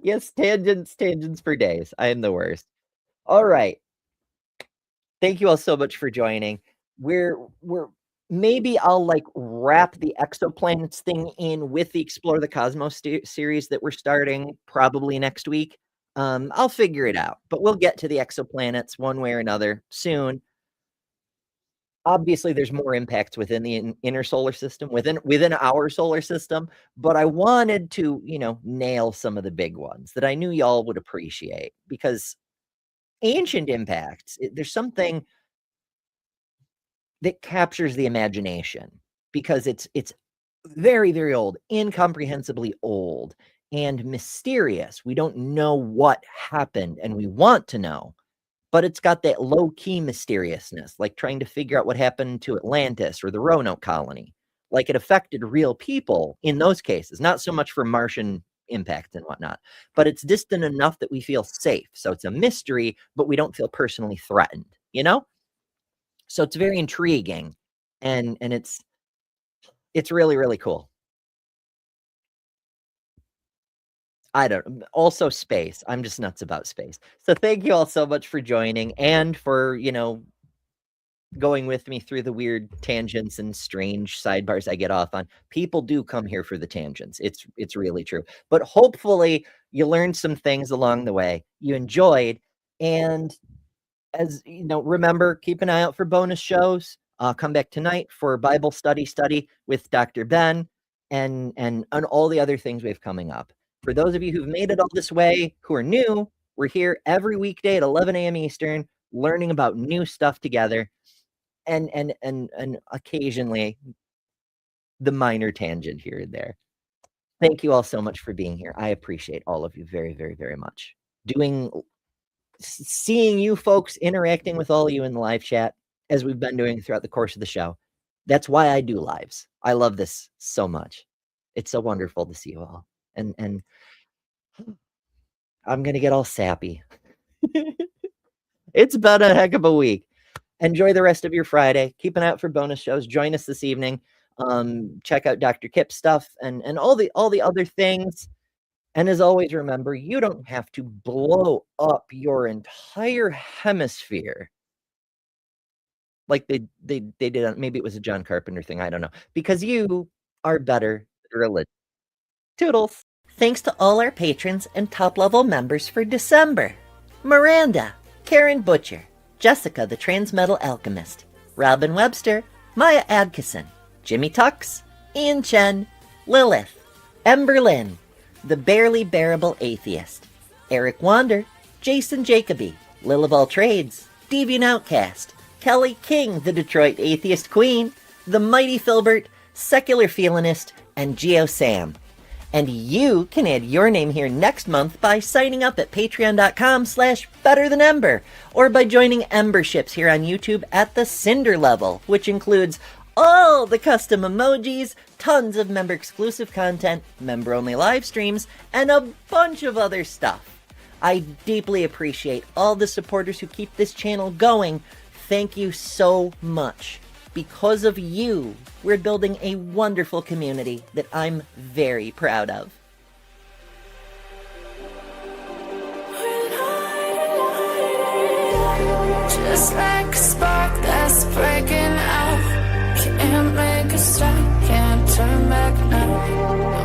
Yes, tangents for days. I am the worst. All right. Thank you all so much for joining. We're maybe I'll like wrap the exoplanets thing in with the Explore the Cosmos series that we're starting probably next week. I'll figure it out, but we'll get to the exoplanets one way or another soon. Obviously, there's more impacts within the inner solar system, within our solar system, but I wanted to, nail some of the big ones that I knew y'all would appreciate, because ancient impacts, there's something that captures the imagination, because it's very, very old, incomprehensibly old, and mysterious. We don't know what happened, and we want to know. But it's got that low-key mysteriousness, like trying to figure out what happened to Atlantis or the Roanoke colony. Like, it affected real people in those cases, not so much for Martian impact and whatnot. But it's distant enough that we feel safe. So it's a mystery, but we don't feel personally threatened, So it's very intriguing, and it's really, really cool. Also space. I'm just nuts about space. So thank you all so much for joining and for, going with me through the weird tangents and strange sidebars I get off on. People do come here for the tangents. It's really true. But hopefully you learned some things along the way. You enjoyed. And as remember, keep an eye out for bonus shows. Come back tonight for Bible study with Dr. Ben and all the other things we have coming up. For those of you who've made it all this way, who are new, we're here every weekday at 11 a.m. Eastern, learning about new stuff together, and occasionally the minor tangent here and there. Thank you all so much for being here. I appreciate all of you very, very, very much. Seeing you folks, interacting with all of you in the live chat, as we've been doing throughout the course of the show. That's why I do lives. I love this so much. It's so wonderful to see you all. And I'm going to get all sappy. It's been a heck of a week. Enjoy the rest of your Friday. Keep an eye out for bonus shows. Join us this evening. Check out Dr. Kip's stuff and all the other things. And as always, remember, you don't have to blow up your entire hemisphere like they did. Maybe it was a John Carpenter thing. I don't know. Because you are better than religion. Toodles. Thanks to all our patrons and top-level members for December. Miranda, Karen Butcher, Jessica the Transmetal Alchemist, Robin Webster, Maya Adkison, Jimmy Tux, Ian Chen, Lilith, Ember Lynn, The Barely Bearable Atheist, Eric Wander, Jason Jacoby, Lilibal Trades, Deviant Outcast, Kelly King, the Detroit Atheist Queen, The Mighty Filbert, Secular Feelinist, and Geo Sam. And you can add your name here next month by signing up at patreon.com/betterthanember or by joining Emberships here on YouTube at the Cinder level, which includes all the custom emojis, tons of member-exclusive content, member-only live streams, and a bunch of other stuff. I deeply appreciate all the supporters who keep this channel going. Thank you so much. Because of you, we're building a wonderful community that I'm very proud of. Just like a spark that's breaking out. Can't make a stop, can't turn back now.